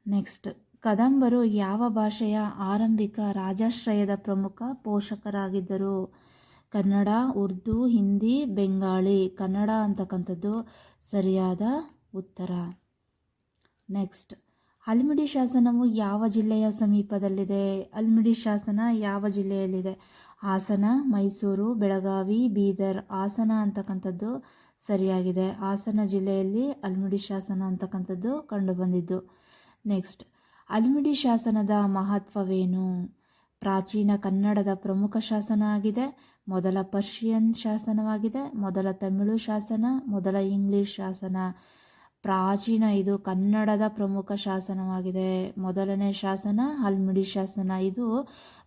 ನೆಕ್ಸ್ಟ್, ಕದಂಬರು ಯಾವ ಭಾಷೆಯ ಆರಂಭಿಕ ರಾಜಾಶ್ರಯದ ಪ್ರಮುಖ ಪೋಷಕರಾಗಿದ್ದರು? ಕನ್ನಡ, ಉರ್ದು, ಹಿಂದಿ, ಬೆಂಗಾಳಿ. ಕನ್ನಡ ಅಂತಕ್ಕಂಥದ್ದು ಸರಿಯಾದ ಉತ್ತರ. ನೆಕ್ಸ್ಟ್, ಹಲ್ಮಿಡಿ ಶಾಸನವು ಯಾವ ಜಿಲ್ಲೆಯ ಸಮೀಪದಲ್ಲಿದೆ? ಹಲ್ಮಿಡಿ ಶಾಸನ ಯಾವ ಜಿಲ್ಲೆಯಲ್ಲಿದೆ? ಹಾಸನ, ಮೈಸೂರು, ಬೆಳಗಾವಿ, ಬೀದರ್. ಹಾಸನ ಅಂತಕ್ಕಂಥದ್ದು ಸರಿಯಾಗಿದೆ. ಹಾಸನ ಜಿಲ್ಲೆಯಲ್ಲಿ ಹಲ್ಮಿಡಿ ಶಾಸನ ಅಂತಕ್ಕಂಥದ್ದು ಕಂಡುಬಂದಿದ್ದು. ನೆಕ್ಸ್ಟ್, ಹಲ್ಮಿಡಿ ಶಾಸನದ ಮಹತ್ವವೇನು? ಪ್ರಾಚೀನ ಕನ್ನಡದ ಪ್ರಮುಖ ಶಾಸನ ಆಗಿದೆ, ಮೊದಲ ಪರ್ಷಿಯನ್ ಶಾಸನವಾಗಿದೆ, ಮೊದಲ ತಮಿಳು ಶಾಸನ, ಮೊದಲ ಇಂಗ್ಲಿಷ್ ಶಾಸನ. ಪ್ರಾಚೀನ, ಇದು ಕನ್ನಡದ ಪ್ರಮುಖ ಶಾಸನವಾಗಿದೆ. ಮೊದಲನೇ ಶಾಸನ ಹಲ್ಮಿಡಿ ಶಾಸನ, ಇದು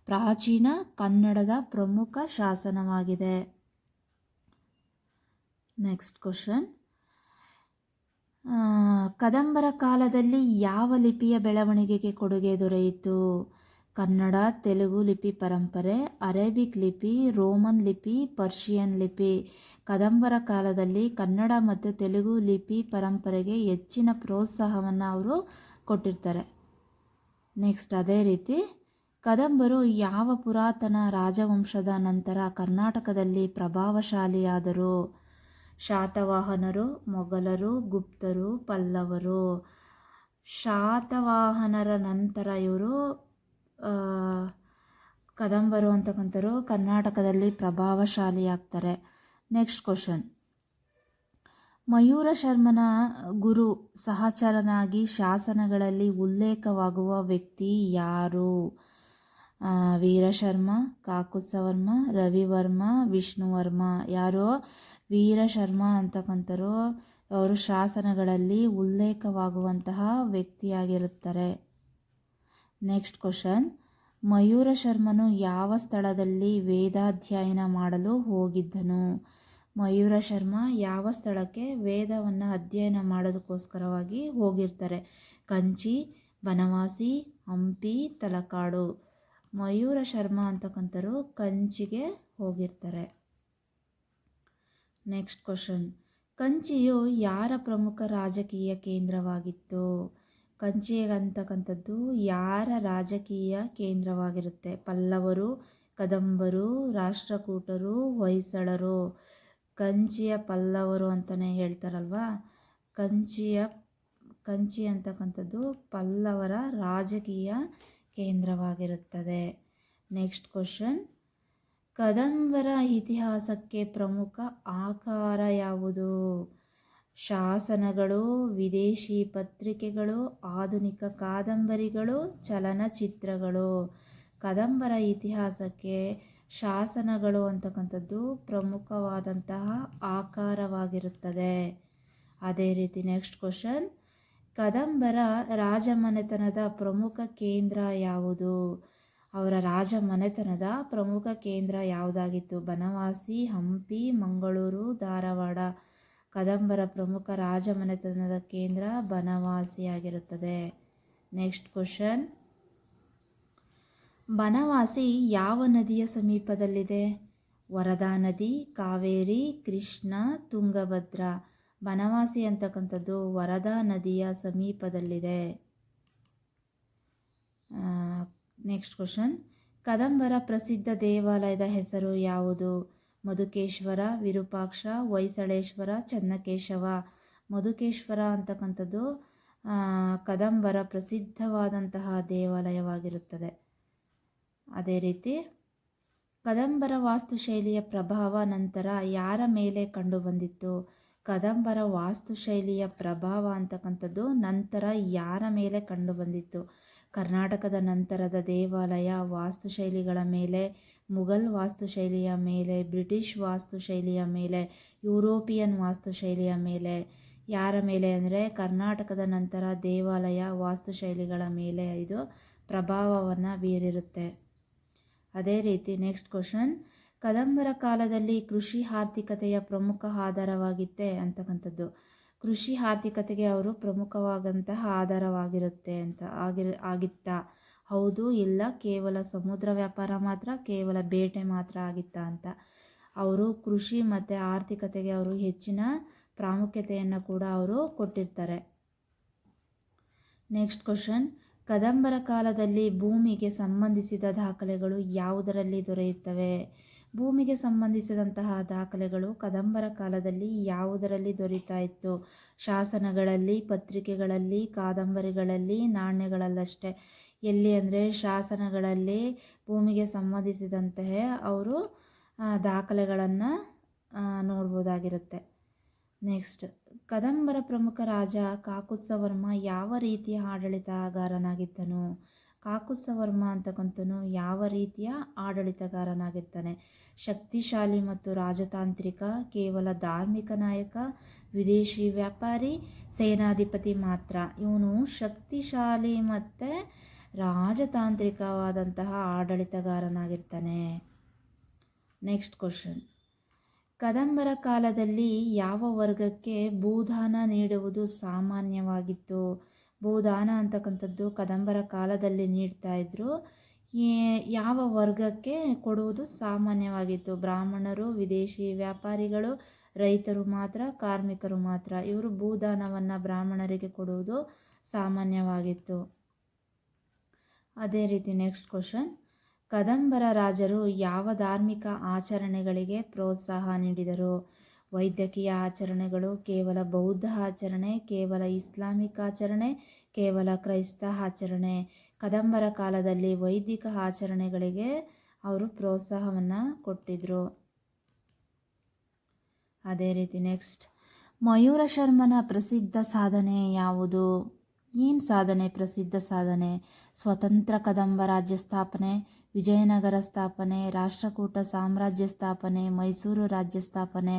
ಪ್ರಾಚೀನ ಕನ್ನಡದ ಪ್ರಮುಖ ಶಾಸನವಾಗಿದೆ. ನೆಕ್ಸ್ಟ್ ಕ್ವಶನ್, ಕದಂಬರ ಕಾಲದಲ್ಲಿ ಯಾವ ಲಿಪಿಯ ಬೆಳವಣಿಗೆಗೆ ಕೊಡುಗೆ ದೊರೆಯಿತು? ಕನ್ನಡ, ತೆಲುಗು ಲಿಪಿ ಪರಂಪರೆ, ಅರೇಬಿಕ್ ಲಿಪಿ, ರೋಮನ್ ಲಿಪಿ, ಪರ್ಷಿಯನ್ ಲಿಪಿ. ಕದಂಬರ ಕಾಲದಲ್ಲಿ ಕನ್ನಡ ಮತ್ತು ತೆಲುಗು ಲಿಪಿ ಪರಂಪರೆಗೆ ಹೆಚ್ಚಿನ ಪ್ರೋತ್ಸಾಹವನ್ನು ಅವರು ಕೊಟ್ಟಿರ್ತಾರೆ. ನೆಕ್ಸ್ಟ್, ಅದೇ ರೀತಿ ಕದಂಬರು ಯಾವ ಪುರಾತನ ರಾಜವಂಶದ ನಂತರ ಕರ್ನಾಟಕದಲ್ಲಿ ಪ್ರಭಾವಶಾಲಿಯಾದರು? ಶಾತವಾಹನರು, ಮೊಘಲರು, ಗುಪ್ತರು, ಪಲ್ಲವರು. ಶಾತವಾಹನರ ನಂತರ ಇವರು ಕದಂಬರು ಅಂತಕ್ಕಂಥರು ಕರ್ನಾಟಕದಲ್ಲಿ ಪ್ರಭಾವಶಾಲಿಯಾಗ್ತಾರೆ. ನೆಕ್ಸ್ಟ್ ಕ್ವಶನ್, ಮಯೂರ ಶರ್ಮನ ಗುರು ಸಹಚರನಾಗಿ ಶಾಸನಗಳಲ್ಲಿ ಉಲ್ಲೇಖವಾಗುವ ವ್ಯಕ್ತಿ ಯಾರು? ವೀರಶರ್ಮ, ಕಾಕುತ್ಸವರ್ಮ, ರವಿವರ್ಮ, ವಿಷ್ಣುವರ್ಮ. ಯಾರು? ವೀರಶರ್ಮ ಅಂತಕ್ಕಂಥರು ಅವರು ಶಾಸನಗಳಲ್ಲಿ ಉಲ್ಲೇಖವಾಗುವಂತಹ ವ್ಯಕ್ತಿಯಾಗಿರುತ್ತಾರೆ. ನೆಕ್ಸ್ಟ್ ಕ್ವಶನ್, ಮಯೂರ ಶರ್ಮನು ಯಾವ ಸ್ಥಳದಲ್ಲಿ ವೇದಾಧ್ಯಯನ ಮಾಡಲು ಹೋಗಿದ್ದನು? ಮಯೂರ ಶರ್ಮ ಯಾವ ಸ್ಥಳಕ್ಕೆ ವೇದವನ್ನು ಅಧ್ಯಯನ ಮಾಡೋದಕ್ಕೋಸ್ಕರವಾಗಿ ಹೋಗಿರ್ತಾರೆ? ಕಂಚಿ, ಬನವಾಸಿ, ಹಂಪಿ, ತಲಕಾಡು. ಮಯೂರ ಶರ್ಮ ಅಂತಕ್ಕಂಥರು ಕಂಚಿಗೆ ಹೋಗಿರ್ತಾರೆ. ನೆಕ್ಸ್ಟ್ ಕ್ವಶನ್, ಕಂಚಿಯು ಯಾರ ಪ್ರಮುಖ ರಾಜಕೀಯ ಕೇಂದ್ರವಾಗಿತ್ತು? ಕಂಚಿ ಅಂತಕ್ಕಂಥದ್ದು ಯಾರ ರಾಜಕೀಯ ಕೇಂದ್ರವಾಗಿರುತ್ತೆ? ಪಲ್ಲವರು, ಕದಂಬರು, ರಾಷ್ಟ್ರಕೂಟರು, ಹೊಯ್ಸಳರು. ಕಂಚಿಯ ಪಲ್ಲವರು ಅಂತಲೇ ಹೇಳ್ತಾರಲ್ವಾ, ಕಂಚಿ ಅಂತಕ್ಕಂಥದ್ದು ಪಲ್ಲವರ ರಾಜಕೀಯ ಕೇಂದ್ರವಾಗಿರುತ್ತದೆ. ನೆಕ್ಸ್ಟ್ ಕ್ವಶನ್, ಕದಂಬರ ಇತಿಹಾಸಕ್ಕೆ ಪ್ರಮುಖ ಆಕಾರ ಯಾವುದು? ಶಾಸನಗಳು, ವಿದೇಶಿ ಪತ್ರಿಕೆಗಳು, ಆಧುನಿಕ ಕಾದಂಬರಿಗಳು, ಚಲನಚಿತ್ರಗಳು. ಕದಂಬರ ಇತಿಹಾಸಕ್ಕೆ ಶಾಸನಗಳು ಅಂತಕ್ಕಂಥದ್ದು ಪ್ರಮುಖವಾದಂತಹ ಆಕಾರವಾಗಿರುತ್ತದೆ. ಅದೇ ರೀತಿ ನೆಕ್ಸ್ಟ್ ಕ್ವಶನ್, ಕದಂಬರ ರಾಜಮನೆತನದ ಪ್ರಮುಖ ಕೇಂದ್ರ ಯಾವುದು? ಅವರ ರಾಜಮನೆತನದ ಪ್ರಮುಖ ಕೇಂದ್ರ ಯಾವುದಾಗಿತ್ತು? ಬನವಾಸಿ, ಹಂಪಿ, ಮಂಗಳೂರು, ಧಾರವಾಡ. ಕದಂಬರ ಪ್ರಮುಖ ರಾಜಮನೆತನದ ಕೇಂದ್ರ ಬನವಾಸಿಯಾಗಿರುತ್ತದೆ. ನೆಕ್ಸ್ಟ್ ಕ್ವಶನ್, ಬನವಾಸಿ ಯಾವ ನದಿಯ ಸಮೀಪದಲ್ಲಿದೆ? ವರದಾ ನದಿ, ಕಾವೇರಿ, ಕೃಷ್ಣ, ತುಂಗಭದ್ರ. ಬನವಾಸಿ ಅಂತಕ್ಕಂಥದ್ದು ವರದಾ ನದಿಯ ಸಮೀಪದಲ್ಲಿದೆ. ನೆಕ್ಸ್ಟ್ ಕ್ವಶನ್, ಕದಂಬರ ಪ್ರಸಿದ್ಧ ದೇವಾಲಯದ ಹೆಸರು ಯಾವುದು? ಮಧುಕೇಶ್ವರ, ವಿರೂಪಾಕ್ಷ, ಹೊಯ್ಸಳೇಶ್ವರ, ಚನ್ನಕೇಶವ. ಮಧುಕೇಶ್ವರ ಅಂತಕ್ಕಂಥದ್ದು ಕದಂಬರ ಪ್ರಸಿದ್ಧವಾದಂತಹ ದೇವಾಲಯವಾಗಿರುತ್ತದೆ. ಅದೇ ರೀತಿ ಕದಂಬರ ವಾಸ್ತುಶೈಲಿಯ ಪ್ರಭಾವ ನಂತರ ಯಾರ ಮೇಲೆ ಕಂಡುಬಂದಿತ್ತು? ಕದಂಬರ ವಾಸ್ತುಶೈಲಿಯ ಪ್ರಭಾವ ಅಂತಕ್ಕಂಥದ್ದು ನಂತರ ಯಾರ ಮೇಲೆ ಕಂಡುಬಂದಿತ್ತು? ಕರ್ನಾಟಕದ ನಂತರದ ದೇವಾಲಯ ವಾಸ್ತುಶೈಲಿಗಳ ಮೇಲೆ ಮುಘಲ್ ವಾಸ್ತುಶೈಲಿಯ ಮೇಲೆ, ಬ್ರಿಟಿಷ್ ವಾಸ್ತುಶೈಲಿಯ ಮೇಲೆ, ಯುರೋಪಿಯನ್ ವಾಸ್ತುಶೈಲಿಯ ಮೇಲೆ. ಯಾರ ಮೇಲೆ ಅಂದರೆ ಕರ್ನಾಟಕದ ನಂತರ ದೇವಾಲಯ ವಾಸ್ತುಶೈಲಿಗಳ ಮೇಲೆ ಇದು ಪ್ರಭಾವವನ್ನು ಬೀರಿರುತ್ತೆ. ಅದೇ ರೀತಿ ನೆಕ್ಸ್ಟ್ ಕ್ವಶನ್, ಕದಂಬರ ಕಾಲದಲ್ಲಿ ಕೃಷಿ ಆರ್ಥಿಕತೆಯ ಪ್ರಮುಖ ಆಧಾರವಾಗಿತ್ತೆ ಅಂತಕ್ಕಂಥದ್ದು. ಕೃಷಿ ಆರ್ಥಿಕತೆಗೆ ಅವರು ಪ್ರಮುಖವಾದಂತಹ ಆಧಾರವಾಗಿರುತ್ತೆ ಅಂತ ಆಗಿತ್ತಾ? ಹೌದು, ಇಲ್ಲ, ಕೇವಲ ಸಮುದ್ರ ವ್ಯಾಪಾರ ಮಾತ್ರ, ಕೇವಲ ಬೇಟೆ ಮಾತ್ರ ಆಗಿತ್ತಾ ಅಂತ. ಅವರು ಕೃಷಿ ಮತ್ತು ಆರ್ಥಿಕತೆಗೆ ಅವರು ಹೆಚ್ಚಿನ ಪ್ರಾಮುಖ್ಯತೆಯನ್ನು ಕೂಡ ಅವರು ಕೊಟ್ಟಿರ್ತಾರೆ. ನೆಕ್ಸ್ಟ್ ಕ್ವಶನ್, ಕದಂಬರ ಕಾಲದಲ್ಲಿ ಭೂಮಿಗೆ ಸಂಬಂಧಿಸಿದ ದಾಖಲೆಗಳು ಯಾವುದರಲ್ಲಿ ದೊರೆಯುತ್ತವೆ? ಭೂಮಿಗೆ ಸಂಬಂಧಿಸಿದಂತಹ ದಾಖಲೆಗಳು ಕದಂಬರ ಕಾಲದಲ್ಲಿ ಯಾವುದರಲ್ಲಿ ದೊರೀತಾ ಇತ್ತು? ಶಾಸನಗಳಲ್ಲಿ, ಪತ್ರಿಕೆಗಳಲ್ಲಿ, ಕಾದಂಬರಿಗಳಲ್ಲಿ, ನಾಣ್ಯಗಳಲ್ಲಷ್ಟೇ. ಎಲ್ಲಿ ಅಂದರೆ ಶಾಸನಗಳಲ್ಲಿ ಭೂಮಿಗೆ ಸಂಬಂಧಿಸಿದಂತಹ ಅವರು ದಾಖಲೆಗಳನ್ನು ನೋಡ್ಬೋದಾಗಿರುತ್ತೆ. ನೆಕ್ಸ್ಟ್, ಕದಂಬರ ಪ್ರಮುಖ ರಾಜ ಕಾಕುತ್ಸವರ್ಮ ಯಾವ ರೀತಿಯ ಆಡಳಿತಗಾರನಾಗಿದ್ದನು? ಕಾಕುತ್ಸವರ್ಮ ಅಂತಕ್ಕಂಥನು ಯಾವ ರೀತಿಯ ಆಡಳಿತಗಾರನಾಗಿರ್ತಾನೆ? ಶಕ್ತಿಶಾಲಿ ಮತ್ತು ರಾಜತಾಂತ್ರಿಕ, ಕೇವಲ ಧಾರ್ಮಿಕ ನಾಯಕ, ವಿದೇಶಿ ವ್ಯಾಪಾರಿ, ಸೇನಾಧಿಪತಿ ಮಾತ್ರ. ಇವನು ಶಕ್ತಿಶಾಲಿ ಮತ್ತು ರಾಜತಾಂತ್ರಿಕವಾದಂತಹ ಆಡಳಿತಗಾರನಾಗಿರ್ತಾನೆ. ನೆಕ್ಸ್ಟ್ ಕ್ವಶನ್, ಕದಂಬರ ಕಾಲದಲ್ಲಿ ಯಾವ ವರ್ಗಕ್ಕೆ ಭೂದಾನ ನೀಡುವುದು ಸಾಮಾನ್ಯವಾಗಿತ್ತು? ಭೂದಾನ ಅಂತಕ್ಕಂಥದ್ದು ಕದಂಬರ ಕಾಲದಲ್ಲಿ ನೀಡ್ತಾ ಇದ್ರು. ಯಾವ ವರ್ಗಕ್ಕೆ ಕೊಡುವುದು ಸಾಮಾನ್ಯವಾಗಿತ್ತು? ಬ್ರಾಹ್ಮಣರು, ವಿದೇಶಿ ವ್ಯಾಪಾರಿಗಳು, ರೈತರು ಮಾತ್ರ, ಕಾರ್ಮಿಕರು ಮಾತ್ರ. ಇವರು ಭೂದಾನವನ್ನು ಬ್ರಾಹ್ಮಣರಿಗೆ ಕೊಡುವುದು ಸಾಮಾನ್ಯವಾಗಿತ್ತು. ಅದೇ ರೀತಿ ನೆಕ್ಸ್ಟ್ ಕ್ವಶನ್, ಕದಂಬರ ರಾಜರು ಯಾವ ಧಾರ್ಮಿಕ ಆಚರಣೆಗಳಿಗೆ ಪ್ರೋತ್ಸಾಹ ನೀಡಿದರು? ವೈದ್ಯಕೀಯ ಆಚರಣೆಗಳು, ಕೇವಲ ಬೌದ್ಧ ಆಚರಣೆ, ಕೇವಲ ಇಸ್ಲಾಮಿಕ್ ಆಚರಣೆ, ಕೇವಲ ಕ್ರೈಸ್ತ ಆಚರಣೆ. ಕದಂಬರ ಕಾಲದಲ್ಲಿ ವೈದಿಕ ಆಚರಣೆಗಳಿಗೆ ಅವರು ಪ್ರೋತ್ಸಾಹವನ್ನು ಕೊಟ್ಟಿದ್ರು. ಅದೇ ರೀತಿ ನೆಕ್ಸ್ಟ್, ಮಯೂರ ಶರ್ಮನ ಪ್ರಸಿದ್ಧ ಸಾಧನೆ ಯಾವುದು? ಏನು ಸಾಧನೆ? ಪ್ರಸಿದ್ಧ ಸಾಧನೆ ಸ್ವತಂತ್ರ ಕದಂಬ ರಾಜ್ಯ ಸ್ಥಾಪನೆ, ವಿಜಯನಗರ ಸ್ಥಾಪನೆ, ರಾಷ್ಟ್ರಕೂಟ ಸಾಮ್ರಾಜ್ಯ ಸ್ಥಾಪನೆ, ಮೈಸೂರು ರಾಜ್ಯ ಸ್ಥಾಪನೆ.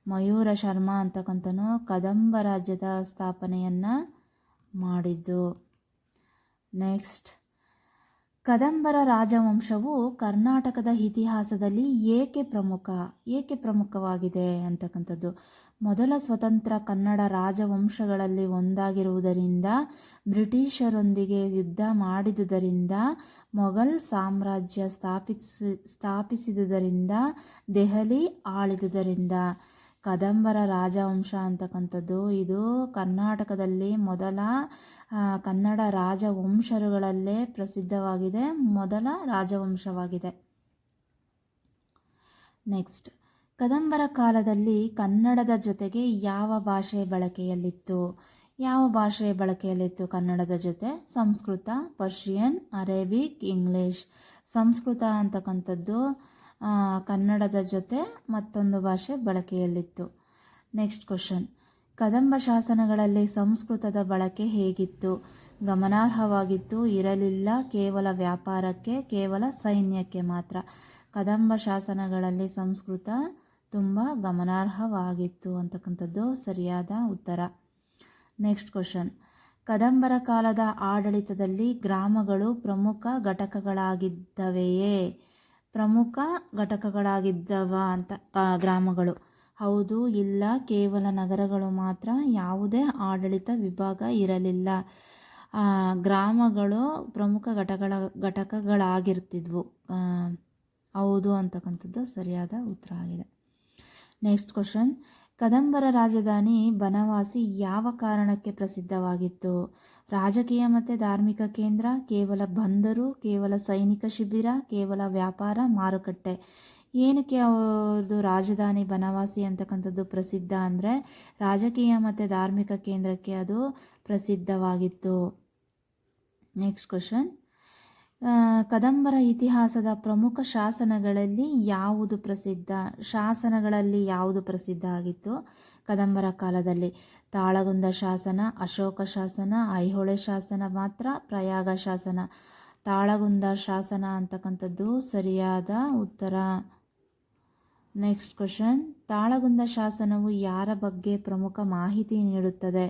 ಮಯೂರ ಶರ್ಮ ಅಂತಕ್ಕಂಥನು ಕದಂಬ ರಾಜ್ಯದ ಸ್ಥಾಪನೆಯನ್ನು ಮಾಡಿದ್ದು. ನೆಕ್ಸ್ಟ್, ಕದಂಬರ ರಾಜವಂಶವು ಕರ್ನಾಟಕದ ಇತಿಹಾಸದಲ್ಲಿ ಏಕೆ ಪ್ರಮುಖವಾಗಿದೆ ಅಂತಕ್ಕಂಥದ್ದು. ಮೊದಲ ಸ್ವತಂತ್ರ ಕನ್ನಡ ರಾಜವಂಶಗಳಲ್ಲಿ ಒಂದಾಗಿರುವುದರಿಂದ, ಬ್ರಿಟಿಷರೊಂದಿಗೆ ಯುದ್ಧ ಮಾಡಿದುದರಿಂದ, ಮೊಘಲ್ ಸಾಮ್ರಾಜ್ಯ ಸ್ಥಾಪಿಸಿದುದರಿಂದ, ದೆಹಲಿ ಆಳಿದುದರಿಂದ. ಕದಂಬರ ರಾಜವಂಶ ಅಂತಕ್ಕಂಥದ್ದು ಇದು ಕರ್ನಾಟಕದಲ್ಲಿ ಮೊದಲ ಕನ್ನಡ ರಾಜವಂಶಗಳಲ್ಲೇ ಪ್ರಸಿದ್ಧವಾಗಿದೆ, ಮೊದಲ ರಾಜವಂಶವಾಗಿದೆ. ನೆಕ್ಸ್ಟ್, ಕದಂಬರ ಕಾಲದಲ್ಲಿ ಕನ್ನಡದ ಜೊತೆಗೆ ಯಾವ ಭಾಷೆ ಬಳಕೆಯಲ್ಲಿತ್ತು? ಕನ್ನಡದ ಜೊತೆ? Sanskrit, Persian, Arabic, English. Sanskrit ಅಂತಕ್ಕಂಥದ್ದು ಕನ್ನಡದ ಜೊತೆ ಮತ್ತೊಂದು ಭಾಷೆ ಬಳಕೆಯಲ್ಲಿತ್ತು. ನೆಕ್ಸ್ಟ್ ಕ್ವಶನ್, ಕದಂಬ ಶಾಸನಗಳಲ್ಲಿ ಸಂಸ್ಕೃತದ ಬಳಕೆ ಹೇಗಿತ್ತು? ಗಮನಾರ್ಹವಾಗಿತ್ತು, ಇರಲಿಲ್ಲ, ಕೇವಲ ವ್ಯಾಪಾರಕ್ಕೆ, ಕೇವಲ ಸೈನ್ಯಕ್ಕೆ ಮಾತ್ರ. ಕದಂಬ ಶಾಸನಗಳಲ್ಲಿ ಸಂಸ್ಕೃತ ತುಂಬ ಗಮನಾರ್ಹವಾಗಿತ್ತು ಅಂತಕ್ಕಂಥದ್ದು ಸರಿಯಾದ ಉತ್ತರ. ನೆಕ್ಸ್ಟ್ ಕ್ವಶನ್, ಕದಂಬರ ಕಾಲದ ಆಡಳಿತದಲ್ಲಿ ಗ್ರಾಮಗಳು ಪ್ರಮುಖ ಘಟಕಗಳಾಗಿದ್ದವೆಯೇ? ಅಂತ ಗ್ರಾಮಗಳು? ಹೌದು, ಇಲ್ಲ, ಕೇವಲ ನಗರಗಳು ಮಾತ್ರ, ಯಾವುದೇ ಆಡಳಿತ ವಿಭಾಗ ಇರಲಿಲ್ಲ. ಗ್ರಾಮಗಳು ಪ್ರಮುಖ ಘಟಕಗಳಾಗಿರ್ತಿದ್ವು. ಹೌದು ಅಂತಕ್ಕಂಥದ್ದು ಸರಿಯಾದ ಉತ್ತರ ಆಗಿದೆ. ನೆಕ್ಸ್ಟ್ ಕ್ವಶನ್, ಕದಂಬರ ರಾಜಧಾನಿ ಬನವಾಸಿ ಯಾವ ಕಾರಣಕ್ಕೆ ಪ್ರಸಿದ್ಧವಾಗಿತ್ತು? ರಾಜಕೀಯ ಮತ್ತು ಧಾರ್ಮಿಕ ಕೇಂದ್ರ, ಕೇವಲ ಬಂದರು, ಕೇವಲ ಸೈನಿಕ ಶಿಬಿರ, ಕೇವಲ ವ್ಯಾಪಾರ ಮಾರುಕಟ್ಟೆ. ಏನಕ್ಕೆ ಅವ್ರದ್ದು ರಾಜಧಾನಿ ಬನವಾಸಿ ಅಂತಕ್ಕಂಥದ್ದು ಪ್ರಸಿದ್ಧ ಅಂದರೆ ರಾಜಕೀಯ ಮತ್ತು ಧಾರ್ಮಿಕ ಕೇಂದ್ರಕ್ಕೆ ಅದು ಪ್ರಸಿದ್ಧವಾಗಿತ್ತು. ನೆಕ್ಸ್ಟ್ ಕ್ವಶನ್, ಕದಂಬರ ಇತಿಹಾಸದ ಪ್ರಮುಖ ಶಾಸನಗಳಲ್ಲಿ ಯಾವುದು ಪ್ರಸಿದ್ಧ? ಶಾಸನಗಳಲ್ಲಿ ಯಾವುದು ಪ್ರಸಿದ್ಧ ಆಗಿತ್ತು ಕದಂಬರ ಕಾಲದಲ್ಲಿ? ತಾಳಗುಂದ ಶಾಸನ, ಅಶೋಕ ಶಾಸನ, ಐಹೊಳೆ ಶಾಸನ ಮಾತ್ರ, ಪ್ರಯಾಗ ಶಾಸನ. ತಾಳಗುಂದ ಶಾಸನ ಅಂತಕ್ಕಂಥದ್ದು ಸರಿಯಾದ ಉತ್ತರ. ನೆಕ್ಸ್ಟ್ ಕ್ವಶನ್, ತಾಳಗುಂದ ಶಾಸನವು ಯಾರ ಬಗ್ಗೆ ಪ್ರಮುಖ ಮಾಹಿತಿ ನೀಡುತ್ತದೆ?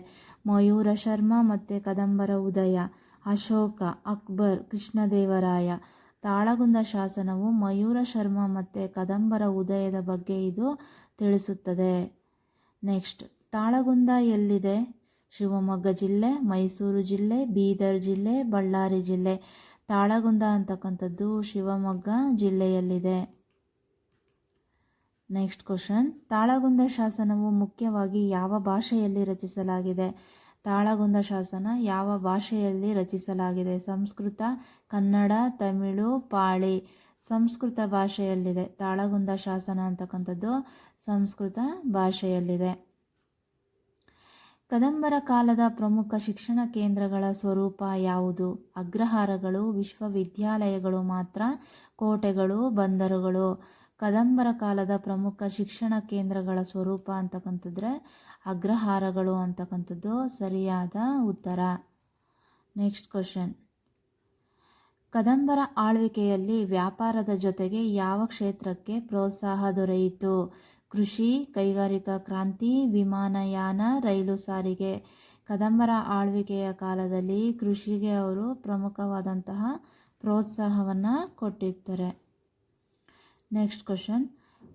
ಮಯೂರ ಶರ್ಮ ಮತ್ತು ಕದಂಬರ ಉದಯ, ಅಶೋಕ, ಅಕ್ಬರ್, ಕೃಷ್ಣದೇವರಾಯ. ತಾಳಗುಂದ ಶಾಸನವು ಮಯೂರ ಶರ್ಮ ಮತ್ತು ಕದಂಬರ ಉದಯದ ಬಗ್ಗೆ ಇದು ತಿಳಿಸುತ್ತದೆ. ನೆಕ್ಸ್ಟ್, ತಾಳಗುಂದ ಎಲ್ಲಿದೆ? ಶಿವಮೊಗ್ಗ ಜಿಲ್ಲೆ, ಮೈಸೂರು ಜಿಲ್ಲೆ, ಬೀದರ್ ಜಿಲ್ಲೆ, ಬಳ್ಳಾರಿ ಜಿಲ್ಲೆ. ತಾಳಗುಂದ ಅಂತಕ್ಕಂಥದ್ದು ಶಿವಮೊಗ್ಗ ಜಿಲ್ಲೆಯಲ್ಲಿದೆ. ನೆಕ್ಸ್ಟ್ ಕ್ವಶನ್, ತಾಳಗುಂದ ಶಾಸನವು ಮುಖ್ಯವಾಗಿ ಯಾವ ಭಾಷೆಯಲ್ಲಿ ರಚಿಸಲಾಗಿದೆ? ತಾಳಗುಂದ ಶಾಸನ ಯಾವ ಭಾಷೆಯಲ್ಲಿ ರಚಿಸಲಾಗಿದೆ? ಸಂಸ್ಕೃತ, ಕನ್ನಡ, ತಮಿಳು, ಪಾಳಿ. ಸಂಸ್ಕೃತ ಭಾಷೆಯಲ್ಲಿದೆ. ತಾಳಗುಂದ ಶಾಸನ ಅಂತಕ್ಕಂಥದ್ದು ಸಂಸ್ಕೃತ ಭಾಷೆಯಲ್ಲಿದೆ. ಕದಂಬರ ಕಾಲದ ಪ್ರಮುಖ ಶಿಕ್ಷಣ ಕೇಂದ್ರಗಳ ಸ್ವರೂಪ ಯಾವುದು? ಅಗ್ರಹಾರಗಳು, ವಿಶ್ವವಿದ್ಯಾಲಯಗಳು ಮಾತ್ರ, ಕೋಟೆಗಳು, ಬಂದರುಗಳು. ಕದಂಬರ ಕಾಲದ ಪ್ರಮುಖ ಶಿಕ್ಷಣ ಕೇಂದ್ರಗಳ ಸ್ವರೂಪ ಅಂತಕ್ಕಂಥದ್ರೆ ಅಗ್ರಹಾರಗಳು ಅಂತಕ್ಕಂಥದ್ದು ಸರಿಯಾದ ಉತ್ತರ. ನೆಕ್ಸ್ಟ್ ಕ್ವಶನ್, ಕದಂಬರ ಆಳ್ವಿಕೆಯಲ್ಲಿ ವ್ಯಾಪಾರದ ಜೊತೆಗೆ ಯಾವ ಕ್ಷೇತ್ರಕ್ಕೆ ಪ್ರೋತ್ಸಾಹ ದೊರೆಯಿತು? ಕೃಷಿ, ಕೈಗಾರಿಕಾ ಕ್ರಾಂತಿ, ವಿಮಾನಯಾನ, ರೈಲು ಸಾರಿಗೆ. ಕದಂಬರ ಆಳ್ವಿಕೆಯ ಕಾಲದಲ್ಲಿ ಕೃಷಿಗೆ ಅವರು ಪ್ರಮುಖವಾದಂತಹ ಪ್ರೋತ್ಸಾಹವನ್ನು ಕೊಟ್ಟಿರ್ತಾರೆ. ನೆಕ್ಸ್ಟ್ ಕ್ವಶನ್,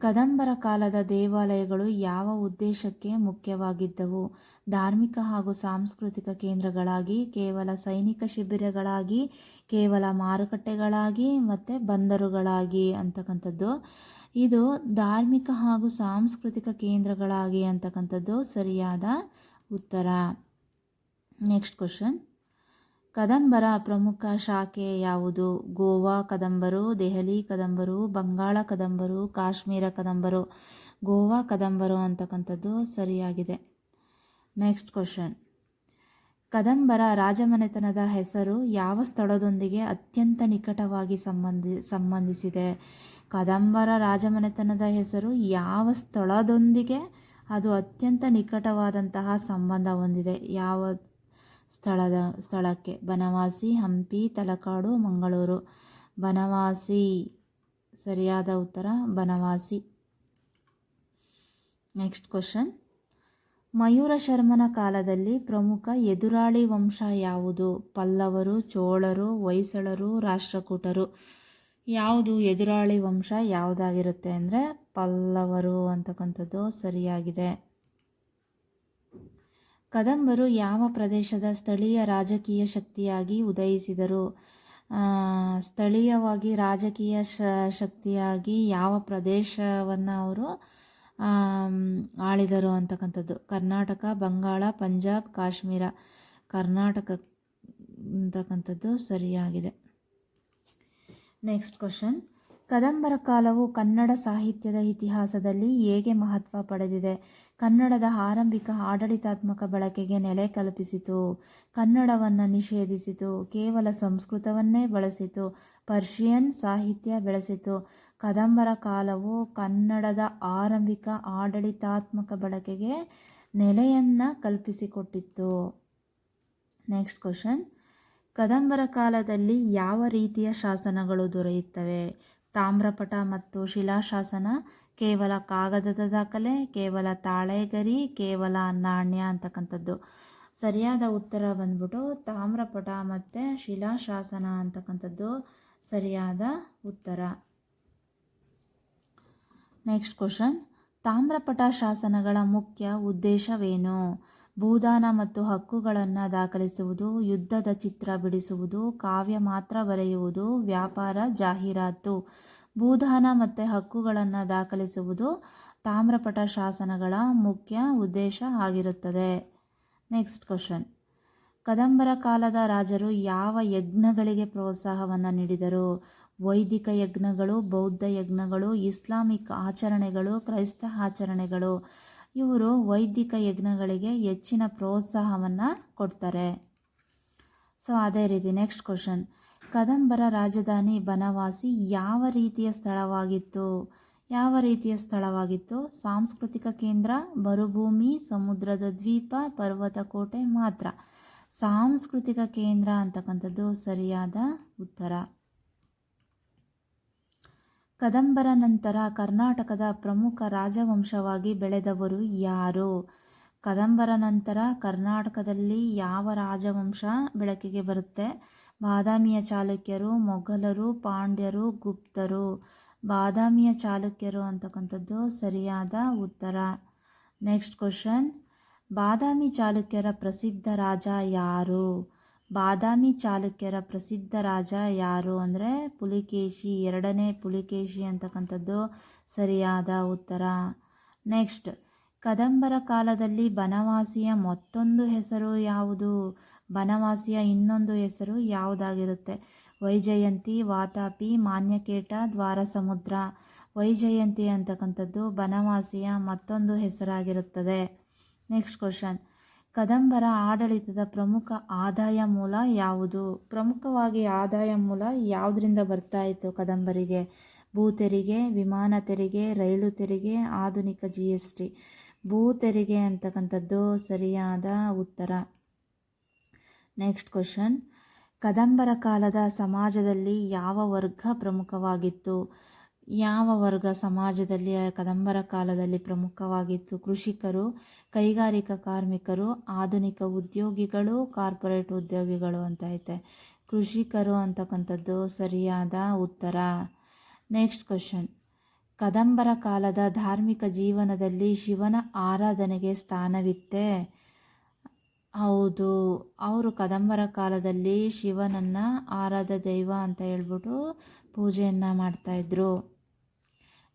ಕದಂಬರ ಕಾಲದ ದೇವಾಲಯಗಳು ಯಾವ ಉದ್ದೇಶಕ್ಕೆ ಮುಖ್ಯವಾಗಿದ್ದವು? ಧಾರ್ಮಿಕ ಹಾಗೂ ಸಾಂಸ್ಕೃತಿಕ ಕೇಂದ್ರಗಳಾಗಿ, ಕೇವಲ ಸೈನಿಕ ಶಿಬಿರಗಳಾಗಿ, ಕೇವಲ ಮಾರುಕಟ್ಟೆಗಳಾಗಿ, ಮತ್ತು ಬಂದರುಗಳಾಗಿ ಅಂತಕ್ಕಂಥದ್ದು. ಇದು ಧಾರ್ಮಿಕ ಹಾಗೂ ಸಾಂಸ್ಕೃತಿಕ ಕೇಂದ್ರಗಳಾಗಿ ಅಂತಕ್ಕಂಥದ್ದು ಸರಿಯಾದ ಉತ್ತರ. ನೆಕ್ಸ್ಟ್ ಕ್ವಶನ್, ಕದಂಬರ ಪ್ರಮುಖ ಶಾಖೆ ಯಾವುದು? ಗೋವಾ ಕದಂಬರು, ದೆಹಲಿ ಕದಂಬರು, ಬಂಗಾಳ ಕದಂಬರು, ಕಾಶ್ಮೀರ ಕದಂಬರು. ಗೋವಾ ಕದಂಬರು ಅಂತಕ್ಕಂಥದ್ದು ಸರಿಯಾಗಿದೆ. ನೆಕ್ಸ್ಟ್ ಕ್ವಶನ್, ಕದಂಬರ ರಾಜಮನೆತನದ ಹೆಸರು ಯಾವ ಸ್ಥಳದೊಂದಿಗೆ ಅತ್ಯಂತ ನಿಕಟವಾಗಿ ಸಂಬಂಧಿಸಿದೆ? ಕದಂಬರ ರಾಜಮನೆತನದ ಹೆಸರು ಯಾವ ಸ್ಥಳದೊಂದಿಗೆ ಅದು ಅತ್ಯಂತ ನಿಕಟವಾದಂತಹ ಸಂಬಂಧ ಹೊಂದಿದೆ? ಯಾವ ಸ್ಥಳಕ್ಕೆ? ಬನವಾಸಿ, ಹಂಪಿ, ತಲಕಾಡು, ಮಂಗಳೂರು. ಬನವಾಸಿ ಸರಿಯಾದ ಉತ್ತರ, ಬನವಾಸಿ. ನೆಕ್ಸ್ಟ್ ಕ್ವಶನ್, ಮಯೂರ ಶರ್ಮನ ಕಾಲದಲ್ಲಿ ಪ್ರಮುಖ ಎದುರಾಳಿ ವಂಶ ಯಾವುದು? ಪಲ್ಲವರು, ಚೋಳರು, ಹೊಯ್ಸಳರು, ರಾಷ್ಟ್ರಕೂಟರು. ಯಾವುದು ಎದುರಾಳಿ ವಂಶ ಯಾವುದಾಗಿರುತ್ತೆ ಅಂದರೆ ಪಲ್ಲವರು ಅಂತಕ್ಕಂಥದ್ದು ಸರಿಯಾಗಿದೆ. ಕದಂಬರು ಯಾವ ಪ್ರದೇಶದ ಸ್ಥಳೀಯ ರಾಜಕೀಯ ಶಕ್ತಿಯಾಗಿ ಉದಯಿಸಿದರು? ಸ್ಥಳೀಯವಾಗಿ ರಾಜಕೀಯ ಶಕ್ತಿಯಾಗಿ ಯಾವ ಪ್ರದೇಶವನ್ನು ಅವರು ಆಳಿದರು ಅಂತಕ್ಕಂಥದ್ದು? ಕರ್ನಾಟಕ, ಬಂಗಾಳ, ಪಂಜಾಬ್, ಕಾಶ್ಮೀರ. ಕರ್ನಾಟಕ ಅಂತಕ್ಕಂಥದ್ದು ಸರಿಯಾಗಿದೆ. ನೆಕ್ಸ್ಟ್ ಕ್ವಶನ್, ಕದಂಬರ ಕಾಲವು ಕನ್ನಡ ಸಾಹಿತ್ಯದ ಇತಿಹಾಸದಲ್ಲಿ ಹೇಗೆ ಮಹತ್ವ ಪಡೆದಿದೆ? ಕನ್ನಡದ ಆರಂಭಿಕ ಆಡಳಿತಾತ್ಮಕ ಬಳಕೆಗೆ ನೆಲೆ ಕಲ್ಪಿಸಿತು, ಕನ್ನಡವನ್ನು ನಿಷೇಧಿಸಿತು, ಕೇವಲ ಸಂಸ್ಕೃತವನ್ನೇ ಬಳಸಿತು, ಪರ್ಷಿಯನ್ ಸಾಹಿತ್ಯ ಬೆಳೆಸಿತು. ಕದಂಬರ ಕಾಲವು ಕನ್ನಡದ ಆರಂಭಿಕ ಆಡಳಿತಾತ್ಮಕ ಬಳಕೆಗೆ ನೆಲೆಯನ್ನು ಕಲ್ಪಿಸಿಕೊಟ್ಟಿತ್ತು. ನೆಕ್ಸ್ಟ್ ಕ್ವಶನ್, ಕದಂಬರ ಕಾಲದಲ್ಲಿ ಯಾವ ರೀತಿಯ ಶಾಸನಗಳು ದೊರೆಯುತ್ತವೆ? ತಾಮ್ರಪಟ ಮತ್ತು ಶಿಲಾಶಾಸನ, ಕೇವಲ ಕಾಗದದ ದಾಖಲೆ, ಕೇವಲ ತಾಳೆಗರಿ, ಕೇವಲ ನಾಣ್ಯ ಅಂತಕ್ಕಂಥದ್ದು. ಸರಿಯಾದ ಉತ್ತರ ಬಂದ್ಬಿಟ್ಟು ತಾಮ್ರಪಟ ಮತ್ತು ಶಿಲಾಶಾಸನ ಅಂತಕ್ಕಂಥದ್ದು ಸರಿಯಾದ ಉತ್ತರ. ನೆಕ್ಸ್ಟ್ ಕ್ವಶನ್, ತಾಮ್ರಪಟ ಶಾಸನಗಳ ಮುಖ್ಯ ಉದ್ದೇಶವೇನು? ಭೂದಾನ ಮತ್ತು ಹಕ್ಕುಗಳನ್ನು ದಾಖಲಿಸುವುದು, ಯುದ್ಧದ ಚಿತ್ರ ಬಿಡಿಸುವುದು, ಕಾವ್ಯ ಮಾತ್ರ ಬರೆಯುವುದು, ವ್ಯಾಪಾರ, ಜಾಹೀರಾತು. ಭೂದಾನ ಮತ್ತು ಹಕ್ಕುಗಳನ್ನು ದಾಖಲಿಸುವುದು ತಾಮ್ರಪಟ ಶಾಸನಗಳ ಮುಖ್ಯ ಉದ್ದೇಶ ಆಗಿರುತ್ತದೆ. ನೆಕ್ಸ್ಟ್ ಕ್ವಶನ್, ಕದಂಬರ ಕಾಲದ ರಾಜರು ಯಾವ ಯಜ್ಞಗಳಿಗೆ ಪ್ರೋತ್ಸಾಹವನ್ನು ನೀಡಿದರು? ವೈದಿಕ ಯಜ್ಞಗಳು, ಬೌದ್ಧ ಯಜ್ಞಗಳು, ಇಸ್ಲಾಮಿಕ್ ಆಚರಣೆಗಳು, ಕ್ರೈಸ್ತ ಆಚರಣೆಗಳು. ಇವರು ವೈದಿಕ ಯಜ್ಞಗಳಿಗೆ ಹೆಚ್ಚಿನ ಪ್ರೋತ್ಸಾಹವನ್ನು ಕೊಡ್ತಾರೆ. ಸೊ ಅದೇ ರೀತಿ ನೆಕ್ಸ್ಟ್ ಕ್ವಶನ್, ಕದಂಬರ ರಾಜಧಾನಿ ಬನವಾಸಿ ಯಾವ ರೀತಿಯ ಸ್ಥಳವಾಗಿತ್ತು? ಸಾಂಸ್ಕೃತಿಕ ಕೇಂದ್ರ, ಮರುಭೂಮಿ, ಸಮುದ್ರದ ದ್ವೀಪ, ಪರ್ವತ ಕೋಟೆ ಮಾತ್ರ. ಸಾಂಸ್ಕೃತಿಕ ಕೇಂದ್ರ ಅಂತಕ್ಕಂಥದ್ದು ಸರಿಯಾದ ಉತ್ತರ. ಕದಂಬರ ನಂತರ ಕರ್ನಾಟಕದ ಪ್ರಮುಖ ರಾಜವಂಶವಾಗಿ ಬೆಳೆದವರು ಯಾರು? ಕದಂಬರ ನಂತರ ಕರ್ನಾಟಕದಲ್ಲಿ ಯಾವ ರಾಜವಂಶ ಬೆಳಕಿಗೆ ಬರುತ್ತೆ? ಬಾದಾಮಿಯ ಚಾಲುಕ್ಯರು, ಮೊಘಲರು, ಪಾಂಡ್ಯರು, ಗುಪ್ತರು. ಬಾದಾಮಿಯ ಚಾಲುಕ್ಯರು ಅಂತಕ್ಕಂಥದ್ದು ಸರಿಯಾದ ಉತ್ತರ. ನೆಕ್ಸ್ಟ್ ಕ್ವಶನ್, ಬಾದಾಮಿ ಚಾಲುಕ್ಯರ ಪ್ರಸಿದ್ಧ ರಾಜ ಯಾರು? ಬಾದಾಮಿ ಚಾಲುಕ್ಯರ ಪ್ರಸಿದ್ಧ ರಾಜ ಯಾರು ಅಂದರೆ ಪುಲಿಕೇಶಿ, 2ನೇ ಪುಲಿಕೇಶಿ ಅಂತಕ್ಕಂಥದ್ದು ಸರಿಯಾದ ಉತ್ತರ. ನೆಕ್ಸ್ಟ್, ಕದಂಬರ ಕಾಲದಲ್ಲಿ ಬನವಾಸಿಯ ಮತ್ತೊಂದು ಹೆಸರು ಯಾವುದು? ಬನವಾಸಿಯ ಇನ್ನೊಂದು ಹೆಸರು ಯಾವುದಾಗಿರುತ್ತೆ? ವೈಜಯಂತಿ, ವಾತಾಪಿ, ಮಾನ್ಯಕೇಟ, ದ್ವಾರಸಮುದ್ರ. ವೈಜಯಂತಿ ಅಂತಕ್ಕಂಥದ್ದು ಬನವಾಸಿಯ ಮತ್ತೊಂದು ಹೆಸರಾಗಿರುತ್ತದೆ. ನೆಕ್ಸ್ಟ್ ಕ್ವಶನ್, ಕದಂಬರ ಆಡಳಿತದ ಪ್ರಮುಖ ಆದಾಯ ಮೂಲ ಯಾವುದು? ಪ್ರಮುಖವಾಗಿ ಆದಾಯ ಮೂಲ ಯಾವುದರಿಂದ ಬರ್ತಾ ಇತ್ತು ಕದಂಬರಿಗೆ? ಭೂ ತೆರಿಗೆ, ವಿಮಾನ ತೆರಿಗೆ, ರೈಲು ತೆರಿಗೆ, ಆಧುನಿಕ GST. ಭೂ ತೆರಿಗೆ ಅಂತಕ್ಕಂಥದ್ದು ಸರಿಯಾದ ಉತ್ತರ. ನೆಕ್ಸ್ಟ್ ಕ್ವಶನ್, ಕದಂಬರ ಕಾಲದ ಸಮಾಜದಲ್ಲಿ ಯಾವ ವರ್ಗ ಪ್ರಮುಖವಾಗಿತ್ತು? ಯಾವ ವರ್ಗ ಸಮಾಜದಲ್ಲಿ ಕದಂಬರ ಕಾಲದಲ್ಲಿ ಪ್ರಮುಖವಾಗಿತ್ತು? ಕೃಷಿಕರು, ಕೈಗಾರಿಕಾ ಕಾರ್ಮಿಕರು, ಆಧುನಿಕ ಉದ್ಯೋಗಿಗಳು, ಕಾರ್ಪೊರೇಟ್ ಉದ್ಯೋಗಿಗಳು ಅಂತ ಐತೆ. ಕೃಷಿಕರು ಅಂತಕ್ಕಂಥದ್ದು ಸರಿಯಾದ ಉತ್ತರ. ನೆಕ್ಸ್ಟ್ ಕ್ವಶನ್, ಕದಂಬರ ಕಾಲದ ಧಾರ್ಮಿಕ ಜೀವನದಲ್ಲಿ ಶಿವನ ಆರಾಧನೆಗೆ ಸ್ಥಾನವಿತ್ತೆ? ಹೌದು, ಅವರು ಕದಂಬರ ಕಾಲದಲ್ಲಿ ಶಿವನನ್ನು ಆರಾಧ್ಯ ದೈವ ಅಂತ ಹೇಳ್ಬಿಟ್ಟು ಪೂಜೆಯನ್ನು ಮಾಡ್ತಾಯಿದ್ರು.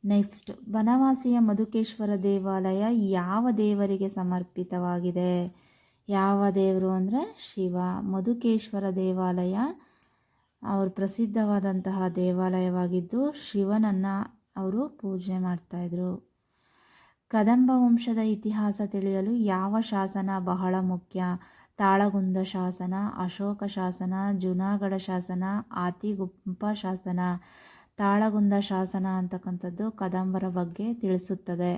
ನೆಕ್ಸ್ಟ್, ಬನವಾಸಿಯ ಮಧುಕೇಶ್ವರ ದೇವಾಲಯ ಯಾವ ದೇವರಿಗೆ ಸಮರ್ಪಿತವಾಗಿದೆ? ಯಾವ ದೇವರು ಅಂದರೆ ಶಿವ. ಮಧುಕೇಶ್ವರ ದೇವಾಲಯ ಅವರು ಪ್ರಸಿದ್ಧವಾದಂತಹ ದೇವಾಲಯವಾಗಿದ್ದು ಶಿವನನ್ನು ಅವರು ಪೂಜೆ ಮಾಡ್ತಾಯಿದ್ರು. ಕದಂಬ ವಂಶದ ಇತಿಹಾಸ ತಿಳಿಯಲು ಯಾವ ಶಾಸನ ಬಹಳ ಮುಖ್ಯ? ತಾಳಗುಂದ ಶಾಸನ, ಅಶೋಕ ಶಾಸನ, ಜುನಾಗಢ ಶಾಸನ, ಆತಿಗುಂಪ ಶಾಸನ. ತಾಳಗುಂದ ಶಾಸನ ಅಂತಕ್ಕಂಥದ್ದು ಕದಂಬರ ಬಗ್ಗೆ ತಿಳಿಸುತ್ತದೆ.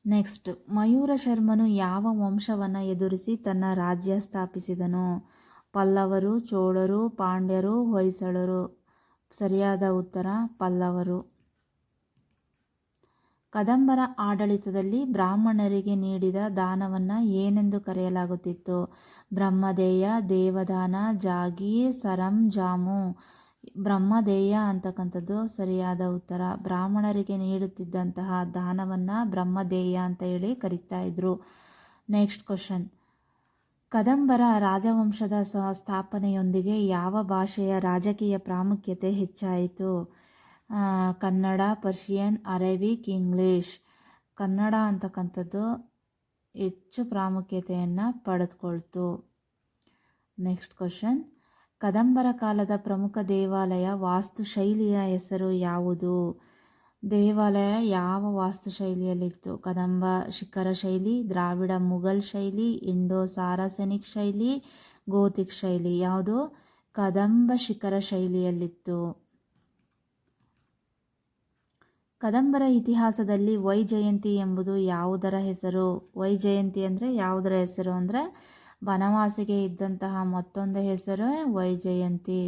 ನೆಕ್ಸ್ಟ್, ಮಯೂರ ಶರ್ಮನು ಯಾವ ವಂಶವನ್ನು ಎದುರಿಸಿ ತನ್ನ ರಾಜ್ಯ ಸ್ಥಾಪಿಸಿದನು? ಪಲ್ಲವರು, ಚೋಳರು, ಪಾಂಡ್ಯರು, ಹೊಯ್ಸಳರು. ಸರಿಯಾದ ಉತ್ತರ ಪಲ್ಲವರು. ಕದಂಬರ ಆಡಳಿತದಲ್ಲಿ ಬ್ರಾಹ್ಮಣರಿಗೆ ನೀಡಿದ ದಾನವನ್ನು ಏನೆಂದು ಕರೆಯಲಾಗುತ್ತಿತ್ತು? ಬ್ರಹ್ಮದೇಯ, ದೇವದಾನ, ಜಾಗೀರ್, ಸರಂಜಾಮು. ಬ್ರಹ್ಮದೇಯ ಅಂತಕ್ಕಂಥದ್ದು ಸರಿಯಾದ ಉತ್ತರ. ಬ್ರಾಹ್ಮಣರಿಗೆ ನೀಡುತ್ತಿದ್ದಂತಹ ದಾನವನ್ನು ಬ್ರಹ್ಮದೇಯ ಅಂತ ಹೇಳಿ ಕರೀತಾ ಇದ್ರು. ನೆಕ್ಸ್ಟ್ ಕ್ವಶನ್, ಕದಂಬರ ರಾಜವಂಶದ ಸ್ಥಾಪನೆಯೊಂದಿಗೆ ಯಾವ ಭಾಷೆಯ ರಾಜಕೀಯ ಪ್ರಾಮುಖ್ಯತೆ ಹೆಚ್ಚಾಯಿತು? Kannada, Persian, Arabic, English. Kannada ಅಂತಕ್ಕಂಥದ್ದು ಹೆಚ್ಚು ಪ್ರಾಮುಖ್ಯತೆಯನ್ನು ಪಡೆದುಕೊಳ್ತು. ನೆಕ್ಸ್ಟ್ ಕ್ವಶನ್, ಕದಂಬರ ಕಾಲದ ಪ್ರಮುಖ ದೇವಾಲಯ ವಾಸ್ತುಶೈಲಿಯ ಹೆಸರು ಯಾವುದು? ದೇವಾಲಯ ಯಾವ ವಾಸ್ತುಶೈಲಿಯಲ್ಲಿತ್ತು? ಕದಂಬ ಶಿಖರ ಶೈಲಿ, ದ್ರಾವಿಡ ಮುಘಲ್ ಶೈಲಿ, ಇಂಡೋ ಸಾರಸೆನಿಕ್ ಶೈಲಿ, ಗೋತಿಕ್ ಶೈಲಿ. ಯಾವುದು? ಕದಂಬ ಶಿಖರ ಶೈಲಿಯಲ್ಲಿತ್ತು. ಕದಂಬರ ಇತಿಹಾಸದಲ್ಲಿ ವೈಜಯಂತಿ ಎಂಬುದು ಯಾವುದರ ಹೆಸರು? ವೈಜಯಂತಿ ಅಂದರೆ ಯಾವುದರ ಹೆಸರು ಅಂದರೆ ಬನವಾಸಿಗೆ ಇದ್ದಂತಹ ಮತ್ತೊಂದು ಹೆಸರು ವೈಜಯಂತಿ.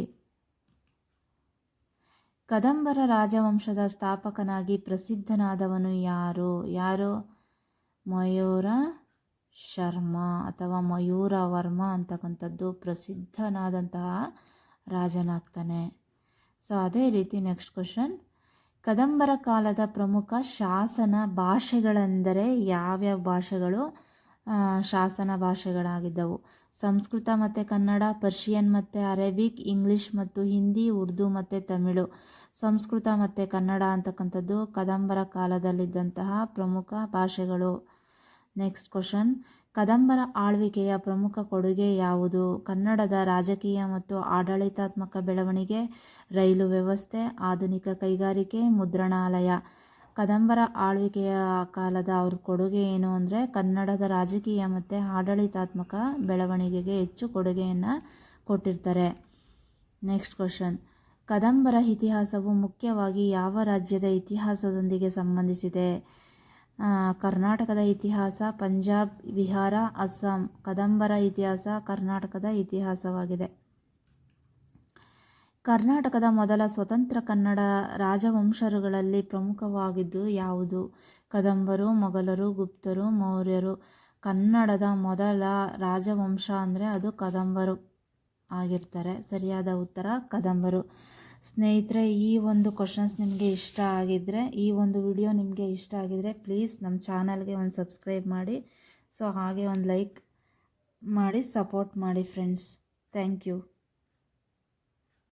ಕದಂಬರ ರಾಜವಂಶದ ಸ್ಥಾಪಕನಾಗಿ ಪ್ರಸಿದ್ಧನಾದವನು ಯಾರು? ಮಯೂರ ಶರ್ಮ ಅಥವಾ ಮಯೂರ ವರ್ಮ ಅಂತಕ್ಕಂಥದ್ದು ಪ್ರಸಿದ್ಧನಾದಂತಹ ರಾಜನಾಗ್ತಾನೆ. ಸೊ ಅದೇ ರೀತಿ ನೆಕ್ಸ್ಟ್ ಕ್ವಶನ್, ಕದಂಬರ ಕಾಲದ ಪ್ರಮುಖ ಶಾಸನ ಭಾಷೆಗಳೆಂದರೆ ಯಾವ್ಯಾವ ಭಾಷೆಗಳು ಶಾಸನ ಭಾಷೆಗಳಾಗಿದ್ದವು? ಸಂಸ್ಕೃತ ಮತ್ತು ಕನ್ನಡ, ಪರ್ಷಿಯನ್ ಮತ್ತು ಅರೇಬಿಕ್, ಇಂಗ್ಲೀಷ್ ಮತ್ತು ಹಿಂದಿ, ಉರ್ದು ಮತ್ತು ತಮಿಳು. ಸಂಸ್ಕೃತ ಮತ್ತು ಕನ್ನಡ ಅಂತಕ್ಕಂಥದ್ದು ಕದಂಬರ ಕಾಲದಲ್ಲಿದ್ದಂತಹ ಪ್ರಮುಖ ಭಾಷೆಗಳು. ನೆಕ್ಸ್ಟ್ ಕ್ವಶನ್, ಕದಂಬರ ಆಳ್ವಿಕೆಯ ಪ್ರಮುಖ ಕೊಡುಗೆ ಯಾವುದು? ಕನ್ನಡದ ರಾಜಕೀಯ ಮತ್ತು ಆಡಳಿತಾತ್ಮಕ ಬೆಳವಣಿಗೆ, ರೈಲು ವ್ಯವಸ್ಥೆ, ಆಧುನಿಕ ಕೈಗಾರಿಕೆ, ಮುದ್ರಣಾಲಯ. ಕದಂಬರ ಆಳ್ವಿಕೆಯ ಕಾಲದ ಅವ್ರ ಕೊಡುಗೆ ಏನು ಅಂದರೆ ಕನ್ನಡದ ರಾಜಕೀಯ ಮತ್ತು ಆಡಳಿತಾತ್ಮಕ ಬೆಳವಣಿಗೆಗೆ ಹೆಚ್ಚು ಕೊಡುಗೆಯನ್ನು ಕೊಟ್ಟಿರ್ತಾರೆ. ನೆಕ್ಸ್ಟ್ ಕ್ವಶನ್, ಕದಂಬರ ಇತಿಹಾಸವು ಮುಖ್ಯವಾಗಿ ಯಾವ ರಾಜ್ಯದ ಇತಿಹಾಸದೊಂದಿಗೆ ಸಂಬಂಧಿಸಿದೆ? ಕರ್ನಾಟಕದ ಇತಿಹಾಸ, ಪಂಜಾಬ್, ಬಿಹಾರ, ಅಸ್ಸಾಂ. ಕದಂಬರ ಇತಿಹಾಸ ಕರ್ನಾಟಕದ ಇತಿಹಾಸವಾಗಿದೆ. ಕರ್ನಾಟಕದ ಮೊದಲ ಸ್ವತಂತ್ರ ಕನ್ನಡ ರಾಜವಂಶರುಗಳಲ್ಲಿ ಪ್ರಮುಖವಾಗಿದ್ದು ಯಾವುದು? ಕದಂಬರು, ಮೊಘಲರು, ಗುಪ್ತರು, ಮೌರ್ಯರು. ಕನ್ನಡದ ಮೊದಲ ರಾಜವಂಶ ಅಂದರೆ ಅದು ಕದಂಬರು ಆಗಿರ್ತಾರೆ. ಸರಿಯಾದ ಉತ್ತರ ಕದಂಬರು. ಸ್ನೇಹಿತರೆ, ಈ ಒಂದು ಕ್ವಶನ್ಸ್ ನಿಮಗೆ ಇಷ್ಟ ಆಗಿದ್ದರೆ, ಈ ಒಂದು ವಿಡಿಯೋ ನಿಮಗೆ ಇಷ್ಟ ಆಗಿದ್ದರೆ ಪ್ಲೀಸ್ ನಮ್ಮ ಚಾನಲ್ಗೆ ಒಂದು ಸಬ್ಸ್ಕ್ರೈಬ್ ಮಾಡಿ. ಸೊ ಹಾಗೆ ಒಂದು ಲೈಕ್ ಮಾಡಿ ಸಪೋರ್ಟ್ ಮಾಡಿ ಫ್ರೆಂಡ್ಸ್. Thank you.